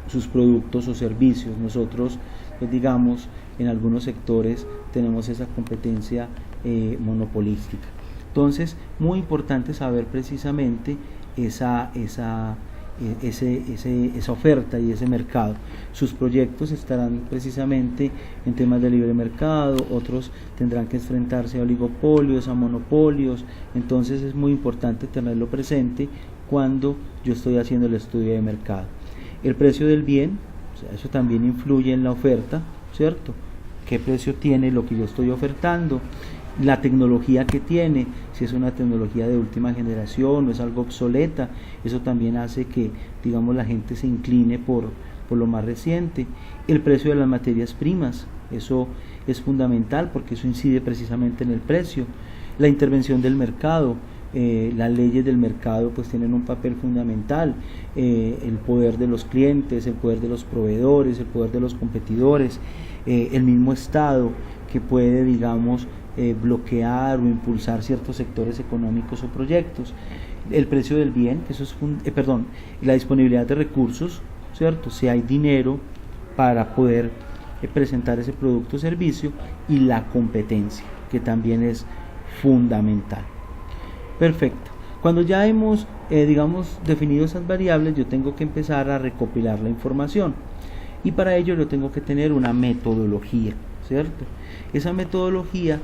sus productos o servicios. Nosotros, pues digamos, en algunos sectores tenemos esa competencia monopolística. Entonces, muy importante saber precisamente esa oferta y ese mercado. Sus proyectos estarán precisamente en temas de libre mercado, otros tendrán que enfrentarse a oligopolios, a monopolios. Entonces es muy importante tenerlo presente cuando yo estoy haciendo el estudio de mercado. El precio del bien, o sea, eso también influye en la oferta, ¿cierto? ¿Qué precio tiene lo que yo estoy ofertando? La tecnología que tiene, si es una tecnología de última generación o es algo obsoleta, eso también hace que, digamos, la gente se incline por lo más reciente. El precio de las materias primas, eso es fundamental porque eso incide precisamente en el precio. La intervención del mercado, las leyes del mercado pues tienen un papel fundamental. El poder de los clientes, el poder de los proveedores, el poder de los competidores, el mismo Estado que puede, digamos, bloquear o impulsar ciertos sectores económicos o proyectos. El precio del bien, que eso es la disponibilidad de recursos, ¿cierto? Si hay dinero para poder presentar ese producto o servicio, y la competencia, que también es fundamental. Perfecto. Cuando ya hemos, digamos, definido esas variables, yo tengo que empezar a recopilar la información. Y para ello yo tengo que tener una metodología, ¿cierto? Esa metodología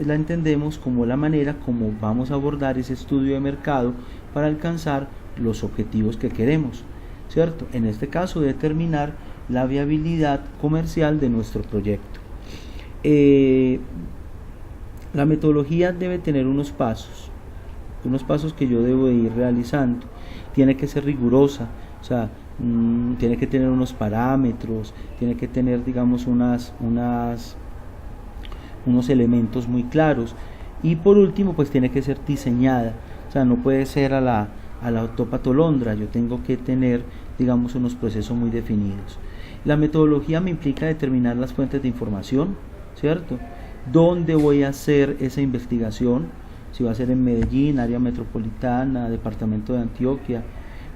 la entendemos como la manera como vamos a abordar ese estudio de mercado para alcanzar los objetivos que queremos, ¿cierto? En este caso, determinar la viabilidad comercial de nuestro proyecto. La metodología debe tener unos pasos que yo debo de ir realizando. Tiene que ser rigurosa, o sea, tiene que tener unos parámetros, tiene que tener, digamos, unos elementos muy claros, y por último, pues tiene que ser diseñada, o sea, no puede ser a la topatolondra. Yo tengo que tener, digamos, unos procesos muy definidos. La metodología me implica determinar las fuentes de información, ¿cierto? ¿Dónde voy a hacer esa investigación? Si va a ser en Medellín, área metropolitana, departamento de Antioquia.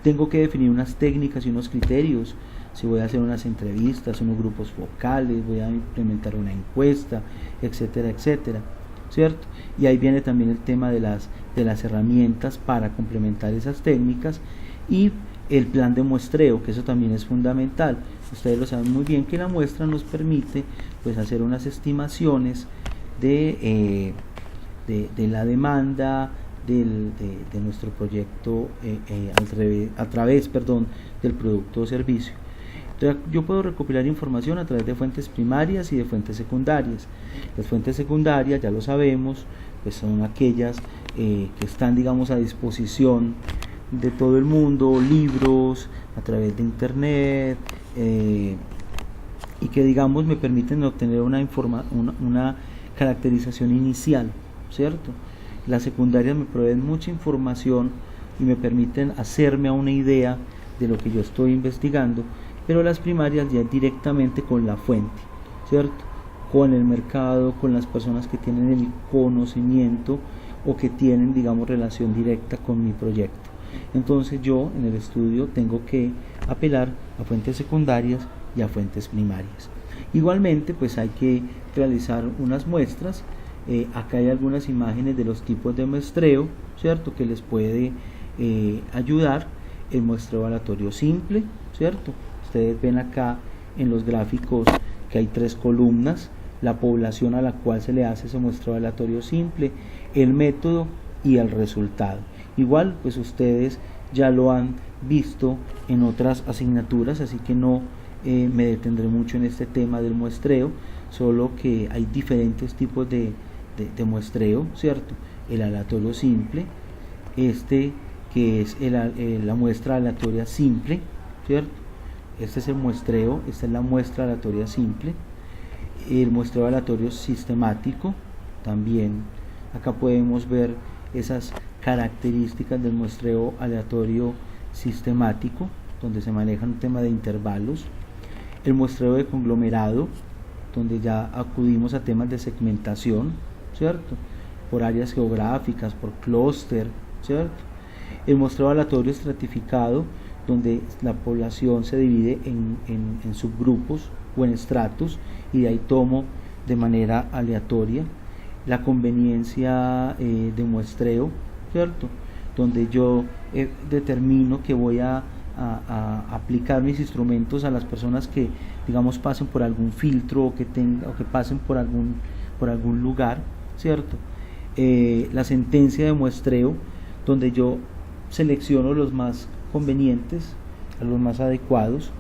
Tengo que definir unas técnicas y unos criterios. Si voy a hacer unas entrevistas, unos grupos focales, voy a implementar una encuesta, etcétera, etcétera, ¿cierto? Y ahí viene también el tema de las herramientas para complementar esas técnicas, y el plan de muestreo, que eso también es fundamental. Ustedes lo saben muy bien que la muestra nos permite, pues, hacer unas estimaciones de la demanda de nuestro proyecto a través del producto o servicio. Entonces, yo puedo recopilar información a través de fuentes primarias y de fuentes secundarias. Las fuentes secundarias, ya lo sabemos, pues son aquellas que están, digamos, a disposición de todo el mundo, libros, a través de internet, y que, digamos, me permiten obtener una caracterización inicial, ¿cierto? Las secundarias me proveen mucha información y me permiten hacerme a una idea de lo que yo estoy investigando, pero las primarias ya directamente con la fuente, ¿cierto? Con el mercado, con las personas que tienen el conocimiento o que tienen, digamos, relación directa con mi proyecto. Entonces yo en el estudio tengo que apelar a fuentes secundarias y a fuentes primarias. Igualmente, pues hay que realizar unas muestras. Acá hay algunas imágenes de los tipos de muestreo, ¿cierto?, que les puede ayudar. El muestreo aleatorio simple, ¿cierto? Ustedes ven acá en los gráficos que hay 3 columnas: la población a la cual se le hace ese muestreo aleatorio simple, el método y el resultado. Igual, pues ustedes ya lo han visto en otras asignaturas, así que no me detendré mucho en este tema del muestreo, solo que hay diferentes tipos de muestreo, ¿cierto? El aleatorio simple, que es la muestra aleatoria simple, ¿cierto? Este es el muestreo, esta es la muestra aleatoria simple. El muestreo aleatorio sistemático también. Acá podemos ver esas características del muestreo aleatorio sistemático, donde se maneja un tema de intervalos. El muestreo de conglomerado, donde ya acudimos a temas de segmentación, ¿cierto?, por áreas geográficas, por clúster, ¿cierto? El muestreo aleatorio estratificado, donde la población se divide en subgrupos o en estratos, y de ahí tomo de manera aleatoria. La conveniencia de muestreo, ¿cierto?, donde yo determino que voy a aplicar mis instrumentos a las personas que, digamos, pasen por algún filtro o que pasen por algún lugar, ¿cierto? La sentencia de muestreo, donde yo selecciono los más convenientes, los más adecuados.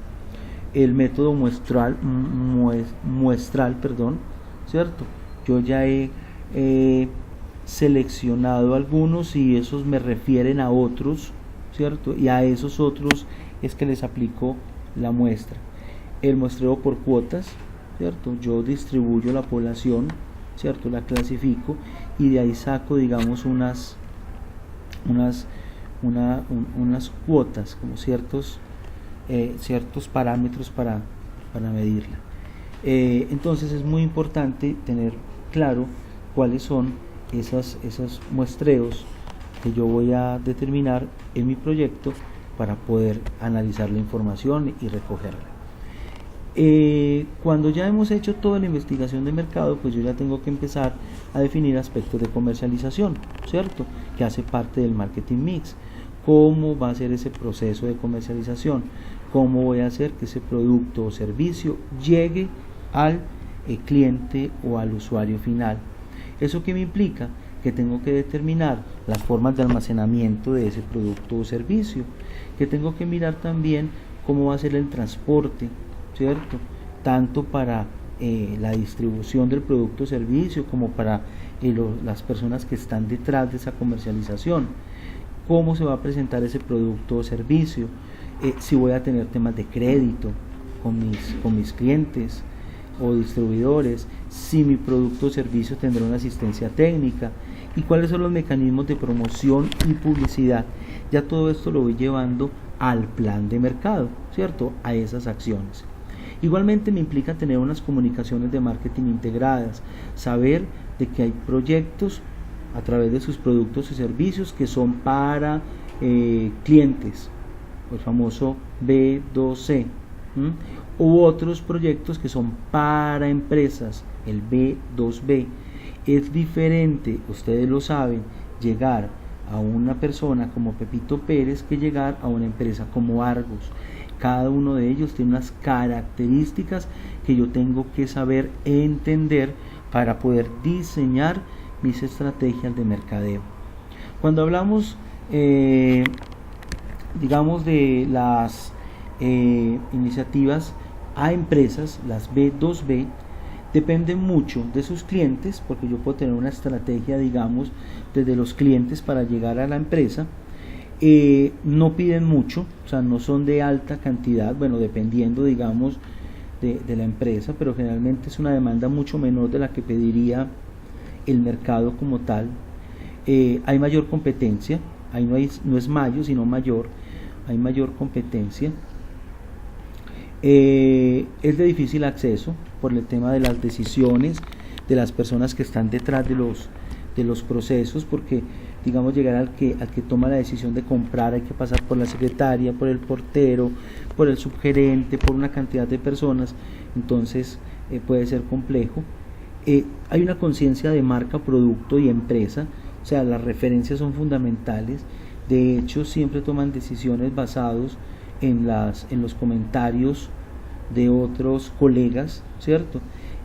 El método muestral, ¿cierto? Yo ya he seleccionado algunos y esos me refieren a otros, ¿cierto? Y a esos otros es que les aplico la muestra. El muestreo por cuotas, ¿cierto? Yo distribuyo la población, ¿cierto? La clasifico y de ahí saco, digamos, unas cuotas, como ciertos parámetros para medirla. Entonces es muy importante tener claro cuáles son esos muestreos que yo voy a determinar en mi proyecto para poder analizar la información y recogerla. Cuando ya hemos hecho toda la investigación de mercado, pues yo ya tengo que empezar a definir aspectos de comercialización, ¿cierto? Que hace parte del marketing mix. ¿Cómo va a ser ese proceso de comercialización? ¿Cómo voy a hacer que ese producto o servicio llegue al cliente o al usuario final? ¿Eso qué me implica? Que tengo que determinar las formas de almacenamiento de ese producto o servicio, que tengo que mirar también cómo va a ser el transporte, ¿cierto? Tanto para la distribución del producto o servicio como para las personas que están detrás de esa comercialización. Cómo se va a presentar ese producto o servicio, si voy a tener temas de crédito con mis clientes o distribuidores, si mi producto o servicio tendrá una asistencia técnica y cuáles son los mecanismos de promoción y publicidad. Ya todo esto lo voy llevando al plan de mercado, ¿cierto? A esas acciones. Igualmente me implica tener unas comunicaciones de marketing integradas, saber de que hay proyectos a través de sus productos y servicios que son para clientes, el famoso B2C, u otros proyectos que son para empresas, el B2B. Es diferente, ustedes lo saben, llegar a una persona como Pepito Pérez que llegar a una empresa como Argos. Cada uno de ellos tiene unas características que yo tengo que saber entender para poder diseñar mis estrategias de mercadeo. Cuando hablamos digamos de las iniciativas a empresas, las B2B, dependen mucho de sus clientes, porque yo puedo tener una estrategia, digamos, desde los clientes para llegar a la empresa. No piden mucho, o sea, no son de alta cantidad, bueno, dependiendo, digamos, de la empresa, pero generalmente es una demanda mucho menor de la que pediría el mercado como tal. Hay mayor competencia, ahí no es mayor, sino mayor, hay mayor competencia. Es de difícil acceso por el tema de las decisiones de las personas que están detrás de los procesos, porque digamos llegar al que toma la decisión de comprar hay que pasar por la secretaria, por el portero, por el subgerente, por una cantidad de personas, entonces puede ser complejo. Hay una conciencia de marca, producto y empresa, o sea, las referencias son fundamentales. De hecho, siempre toman decisiones basados en los comentarios de otros colegas, ¿cierto?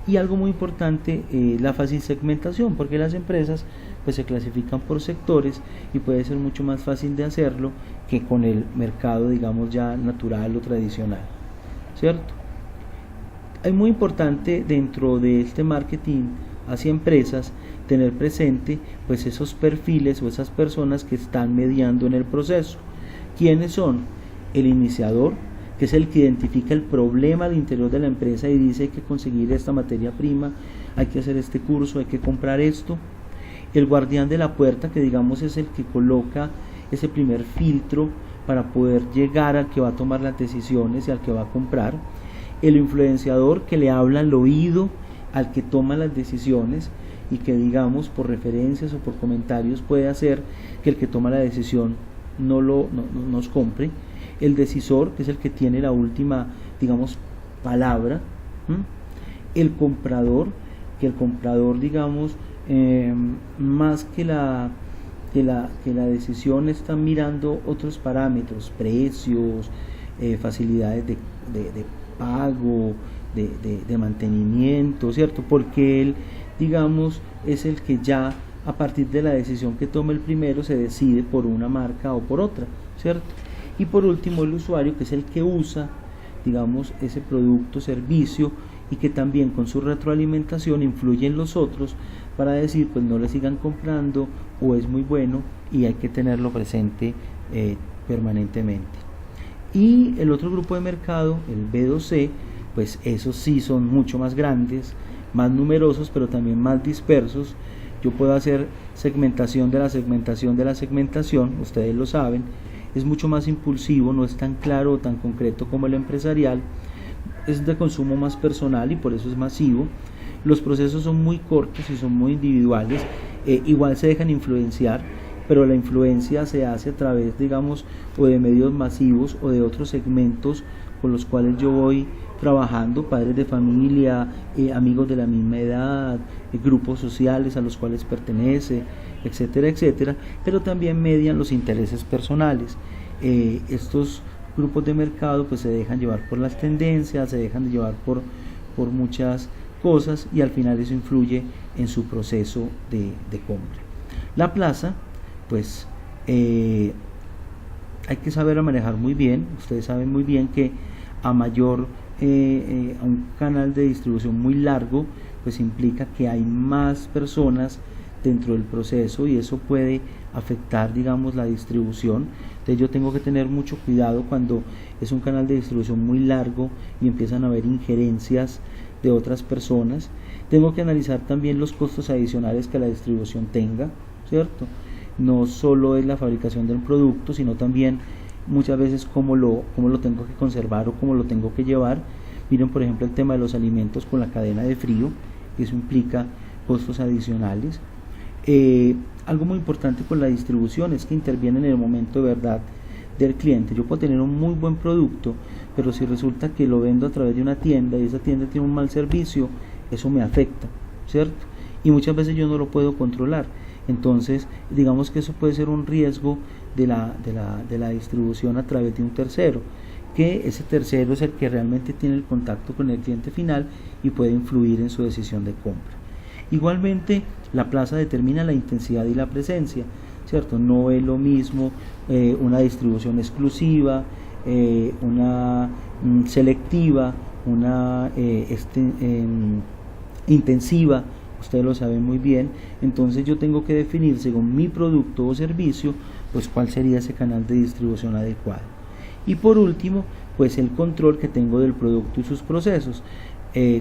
Y algo muy importante, la fácil segmentación, porque las empresas pues se clasifican por sectores y puede ser mucho más fácil de hacerlo que con el mercado, digamos, ya natural o tradicional, ¿cierto? Es muy importante dentro de este marketing hacia empresas tener presente pues esos perfiles o esas personas que están mediando en el proceso. ¿Quiénes son? El iniciador, que es el que identifica el problema al interior de la empresa y dice hay que conseguir esta materia prima, hay que hacer este curso, hay que comprar esto. El guardián de la puerta, que digamos es el que coloca ese primer filtro para poder llegar al que va a tomar las decisiones y al que va a comprar. El influenciador, que le habla al oído al que toma las decisiones y que digamos por referencias o por comentarios puede hacer que el que toma la decisión no nos compre. El decisor, que es el que tiene la última, digamos, palabra. El comprador, que el comprador, digamos, más que la decisión está mirando otros parámetros, precios, facilidades de pago, de mantenimiento, ¿cierto? Porque él, digamos, es el que ya a partir de la decisión que tome el primero se decide por una marca o por otra, ¿cierto? Y por último el usuario, que es el que usa, digamos, ese producto, servicio, y que también con su retroalimentación influye en los otros para decir pues no le sigan comprando o es muy bueno y hay que tenerlo presente permanentemente. Y el otro grupo de mercado, el B2C, pues esos sí son mucho más grandes, más numerosos, pero también más dispersos. Yo puedo hacer segmentación de la segmentación de la segmentación, ustedes lo saben, es mucho más impulsivo, no es tan claro o tan concreto como el empresarial, es de consumo más personal y por eso es masivo. Los procesos son muy cortos y son muy individuales, igual se dejan influenciar, pero la influencia se hace a través, digamos, o de medios masivos o de otros segmentos con los cuales yo voy trabajando, padres de familia, amigos de la misma edad, grupos sociales a los cuales pertenece, etcétera, etcétera, pero también median los intereses personales. Estos grupos de mercado pues se dejan llevar por las tendencias, se dejan llevar por muchas cosas, y al final eso influye en su proceso de compra. La plaza, pues hay que saber manejar muy bien. Ustedes saben muy bien que a mayor a un canal de distribución muy largo, pues implica que hay más personas dentro del proceso, y eso puede afectar, digamos, la distribución. Entonces yo tengo que tener mucho cuidado cuando es un canal de distribución muy largo y empiezan a haber injerencias de otras personas. Tengo que analizar también los costos adicionales que la distribución tenga, ¿cierto? No solo es la fabricación del producto, sino también muchas veces cómo lo tengo que conservar o cómo lo tengo que llevar. Miren, por ejemplo, el tema de los alimentos con la cadena de frío, eso implica costos adicionales. Algo muy importante con la distribución es que interviene en el momento de verdad del cliente. Yo puedo tener un muy buen producto, pero si resulta que lo vendo a través de una tienda y esa tienda tiene un mal servicio, eso me afecta, ¿cierto? Y muchas veces yo no lo puedo controlar. Entonces, digamos que eso puede ser un riesgo de la distribución a través de un tercero, que ese tercero es el que realmente tiene el contacto con el cliente final y puede influir en su decisión de compra. Igualmente, la plaza determina la intensidad y la presencia, ¿cierto? No es lo mismo una distribución exclusiva, una selectiva, una intensiva. Ustedes lo saben muy bien. Entonces yo tengo que definir, según mi producto o servicio, pues cuál sería ese canal de distribución adecuado. Y por último, pues el control que tengo del producto y sus procesos.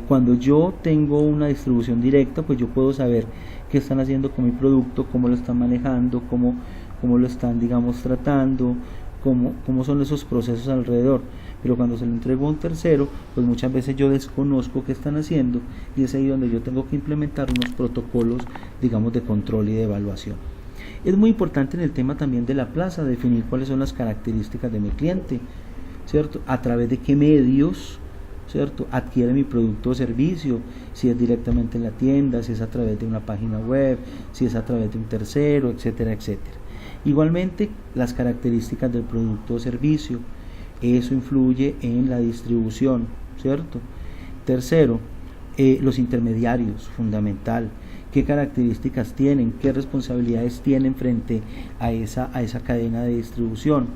Cuando yo tengo una distribución directa, pues yo puedo saber qué están haciendo con mi producto, cómo lo están manejando, cómo lo están, digamos, tratando, cómo son esos procesos alrededor. Pero cuando se lo entrego a un tercero, pues muchas veces yo desconozco qué están haciendo, y es ahí donde yo tengo que implementar unos protocolos, digamos, de control y de evaluación. Es muy importante en el tema también de la plaza definir cuáles son las características de mi cliente, ¿cierto? A través de qué medios, ¿cierto?, adquiere mi producto o servicio, si es directamente en la tienda, si es a través de una página web, si es a través de un tercero, etcétera, etcétera. Igualmente, las características del producto o servicio, eso influye en la distribución, ¿cierto? Tercero, los intermediarios, fundamental. ¿Qué características tienen? ¿Qué responsabilidades tienen frente a esa cadena de distribución?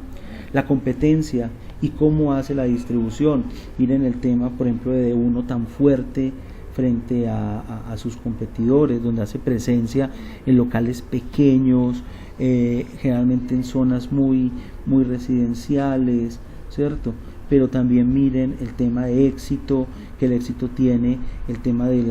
La competencia y cómo hace la distribución. Miren el tema, por ejemplo, de uno tan fuerte frente a sus competidores, donde hace presencia en locales pequeños, generalmente en zonas muy residenciales, ¿cierto? Pero también miren el tema de éxito, que el éxito tiene el tema de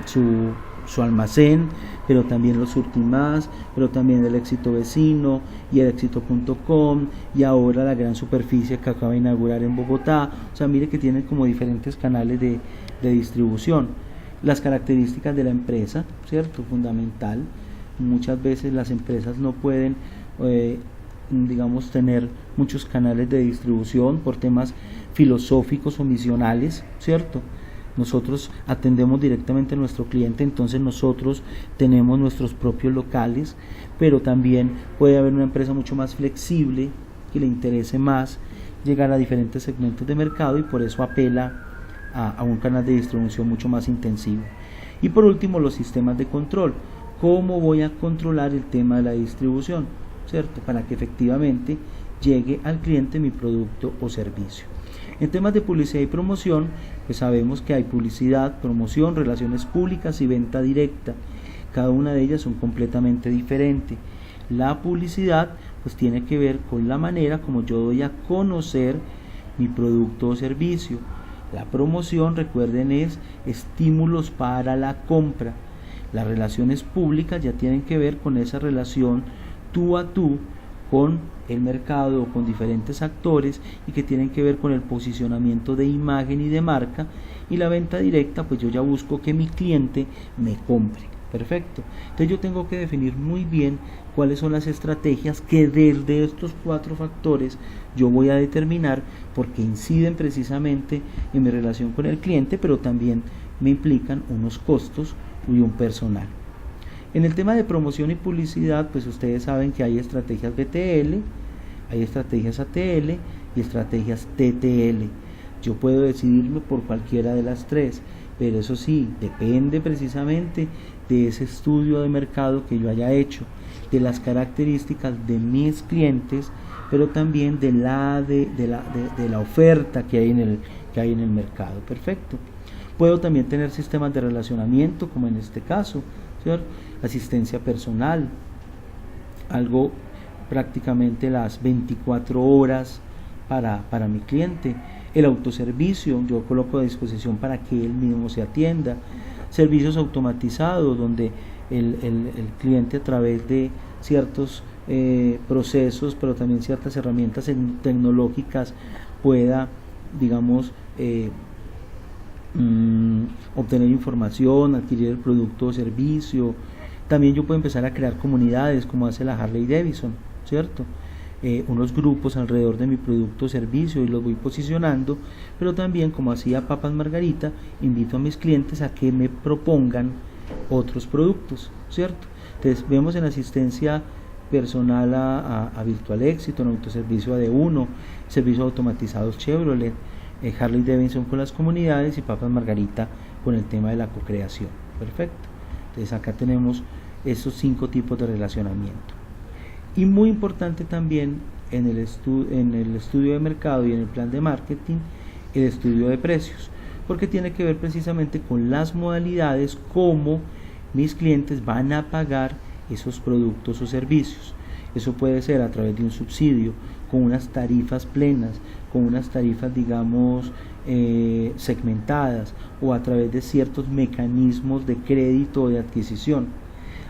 su almacén, pero también los Surtimás, pero también el éxito vecino y el éxito.com, y ahora la gran superficie que acaba de inaugurar en Bogotá. O sea, mire que tienen como diferentes canales de distribución. Las características de la empresa, ¿cierto? Fundamental. Muchas veces las empresas no pueden digamos, tener muchos canales de distribución por temas filosóficos o misionales, ¿cierto? Nosotros atendemos directamente a nuestro cliente, entonces nosotros tenemos nuestros propios locales, pero también puede haber una empresa mucho más flexible, que le interese más llegar a diferentes segmentos de mercado, y por eso apela a un canal de distribución mucho más intensivo. Y por último, los sistemas de control. ¿Cómo voy a controlar el tema de la distribución? ¿Cierto? Para que efectivamente llegue al cliente mi producto o servicio. En temas de publicidad y promoción, pues sabemos que hay publicidad, promoción, relaciones públicas y venta directa. Cada una de ellas son completamente diferentes. La publicidad pues tiene que ver con la manera como yo doy a conocer mi producto o servicio. La promoción, recuerden, es estímulos para la compra. Las relaciones públicas ya tienen que ver con esa relación tú a tú con el mercado o con diferentes actores, y que tienen que ver con el posicionamiento de imagen y de marca. Y la venta directa, pues yo ya busco que mi cliente me compre. Perfecto. Entonces yo tengo que definir muy bien cuáles son las estrategias que desde estos 4 factores yo voy a determinar, porque inciden precisamente en mi relación con el cliente, pero también me implican unos costos y un personal. En el tema de promoción y publicidad, pues ustedes saben que hay estrategias BTL, hay estrategias ATL y estrategias TTL. Yo puedo decidirme por cualquiera de las 3, pero eso sí, depende precisamente de ese estudio de mercado que yo haya hecho, de las características de mis clientes, pero también de la oferta que hay en el mercado. Perfecto. Puedo también tener sistemas de relacionamiento, como en este caso, ¿cierto? Asistencia personal, algo prácticamente las 24 horas para mi cliente. El autoservicio, yo coloco a disposición para que él mismo se atienda. Servicios automatizados, donde el cliente, a través de ciertos procesos, pero también ciertas herramientas tecnológicas, pueda, digamos, obtener información, adquirir el producto o servicio. También yo puedo empezar a crear comunidades, como hace la Harley Davidson, ¿cierto? Unos grupos alrededor de mi producto o servicio, y los voy posicionando, pero también, como hacía Papas Margarita, invito a mis clientes a que me propongan otros productos, ¿cierto? Entonces vemos en asistencia personal a Virtual Éxito, en autoservicio a D1, servicios automatizados Chevrolet, Harley Davidson con las comunidades y Papas Margarita con el tema de la co-creación. Perfecto. Entonces acá tenemos esos 5 tipos de relacionamiento. Y muy importante también en el estudio de mercado y en el plan de marketing, el estudio de precios, porque tiene que ver precisamente con las modalidades, cómo mis clientes van a pagar esos productos o servicios. Eso puede ser a través de un subsidio, con unas tarifas plenas, con unas tarifas, digamos, segmentadas, o a través de ciertos mecanismos de crédito o de adquisición.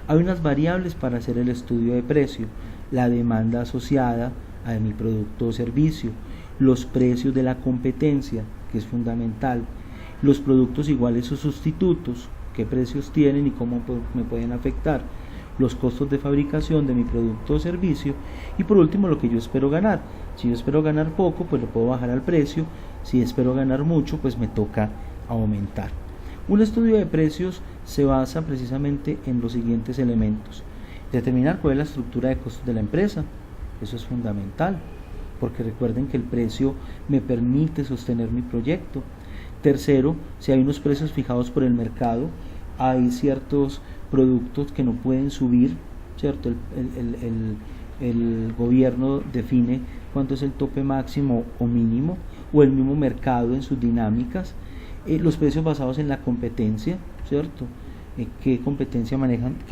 Hay unas variables para hacer el estudio de precio: la demanda asociada a mi producto o servicio, los precios de la competencia, que es fundamental, los productos iguales o sustitutos, qué precios tienen y cómo me pueden afectar, los costos de fabricación de mi producto o servicio, y por último lo que yo espero ganar. Si yo espero ganar poco, pues lo puedo bajar al precio; si espero ganar mucho, pues me toca aumentar. Un estudio de precios se basa precisamente en los siguientes elementos: determinar cuál es la estructura de costos de la empresa. Eso es fundamental, porque recuerden que el precio me permite sostener mi proyecto. Tercero, si hay unos precios fijados por el mercado, hay ciertos productos que no pueden subir, ¿cierto? El gobierno define cuánto es el tope máximo o mínimo, o el mismo mercado en sus dinámicas. Los precios basados en la competencia, ¿cierto? Qué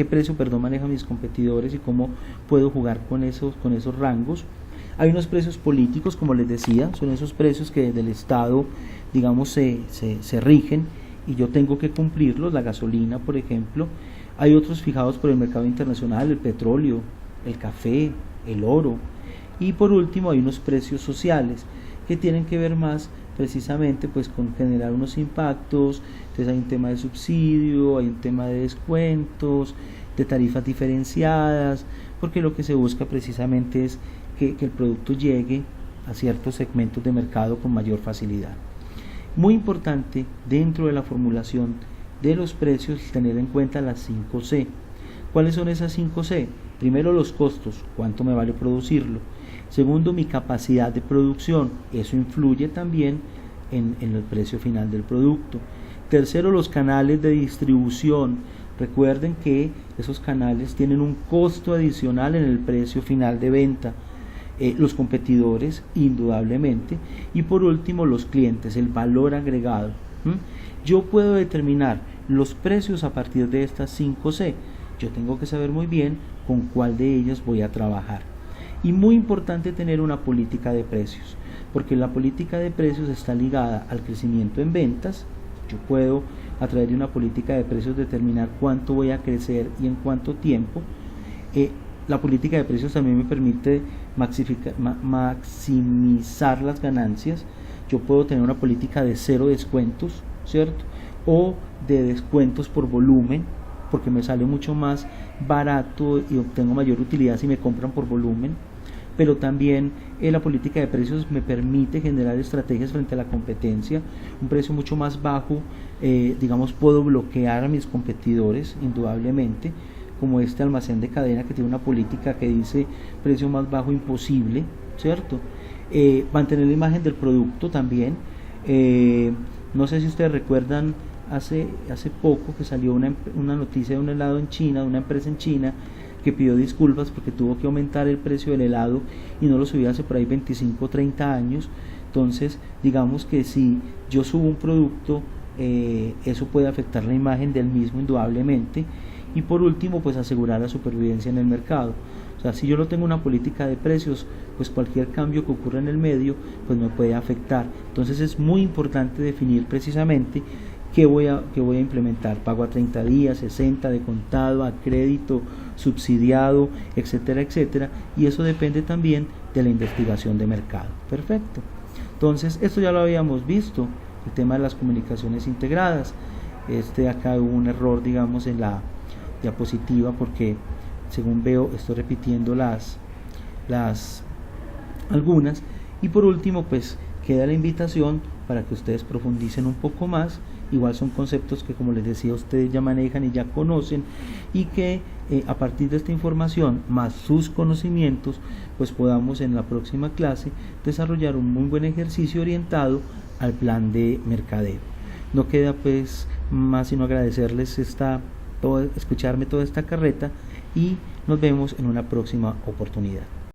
precio manejan mis competidores y cómo puedo jugar con esos rangos. Hay unos precios políticos, como les decía, son esos precios que desde el Estado, digamos, se rigen y yo tengo que cumplirlos, la gasolina, por ejemplo. Hay otros fijados por el mercado internacional: el petróleo, el café, el oro. Y por último hay unos precios sociales que tienen que ver más precisamente pues con generar unos impactos. Entonces hay un tema de subsidio, hay un tema de descuentos, de tarifas diferenciadas, porque lo que se busca precisamente es que el producto llegue a ciertos segmentos de mercado con mayor facilidad. Muy importante dentro de la formulación de los precios tener en cuenta las 5 C. ¿Cuáles son esas 5 C? Primero, los costos, cuánto me vale producirlo. Segundo, mi capacidad de producción, eso influye también en el precio final del producto. Tercero, los canales de distribución. Recuerden que esos canales tienen un costo adicional en el precio final de venta. Los competidores, indudablemente. Y por último, los clientes, el valor agregado. Yo puedo determinar los precios a partir de estas 5 C. Yo tengo que saber muy bien con cuál de ellas voy a trabajar. Y muy importante tener una política de precios, porque la política de precios está ligada al crecimiento en ventas. Yo puedo, a través de una política de precios, determinar cuánto voy a crecer y en cuánto tiempo. La política de precios también me permite maximizar las ganancias. Yo puedo tener una política de 0 descuentos, ¿cierto? O de descuentos por volumen, porque me sale mucho más barato y obtengo mayor utilidad si me compran por volumen, pero también la política de precios me permite generar estrategias frente a la competencia, un precio mucho más bajo, digamos, puedo bloquear a mis competidores indudablemente, como este almacén de cadena que tiene una política que dice precio más bajo imposible, ¿cierto? Mantener la imagen del producto también. No sé si ustedes recuerdan hace poco que salió una noticia de un helado en China, de una empresa en China que pidió disculpas porque tuvo que aumentar el precio del helado y no lo subía hace por ahí 25 o 30 años. Entonces, digamos que si yo subo un producto, eso puede afectar la imagen del mismo indudablemente. Y por último, pues asegurar la supervivencia en el mercado. O sea, si yo no tengo una política de precios, pues cualquier cambio que ocurra en el medio, pues me puede afectar. Entonces es muy importante definir precisamente qué voy a implementar. Pago a 30 días, 60, de contado, a crédito, subsidiado, etcétera, etcétera. Y eso depende también de la investigación de mercado. Perfecto. Entonces, esto ya lo habíamos visto, el tema de las comunicaciones integradas. Acá hubo un error, digamos, en la diapositiva, porque según veo estoy repitiendo algunas. Y por último, pues queda la invitación para que ustedes profundicen un poco más. Igual son conceptos que, como les decía, ustedes ya manejan y ya conocen, y que a partir de esta información más sus conocimientos, pues podamos en la próxima clase desarrollar un muy buen ejercicio orientado al plan de mercadeo. No queda pues más sino agradecerles escucharme toda esta carreta, y nos vemos en una próxima oportunidad.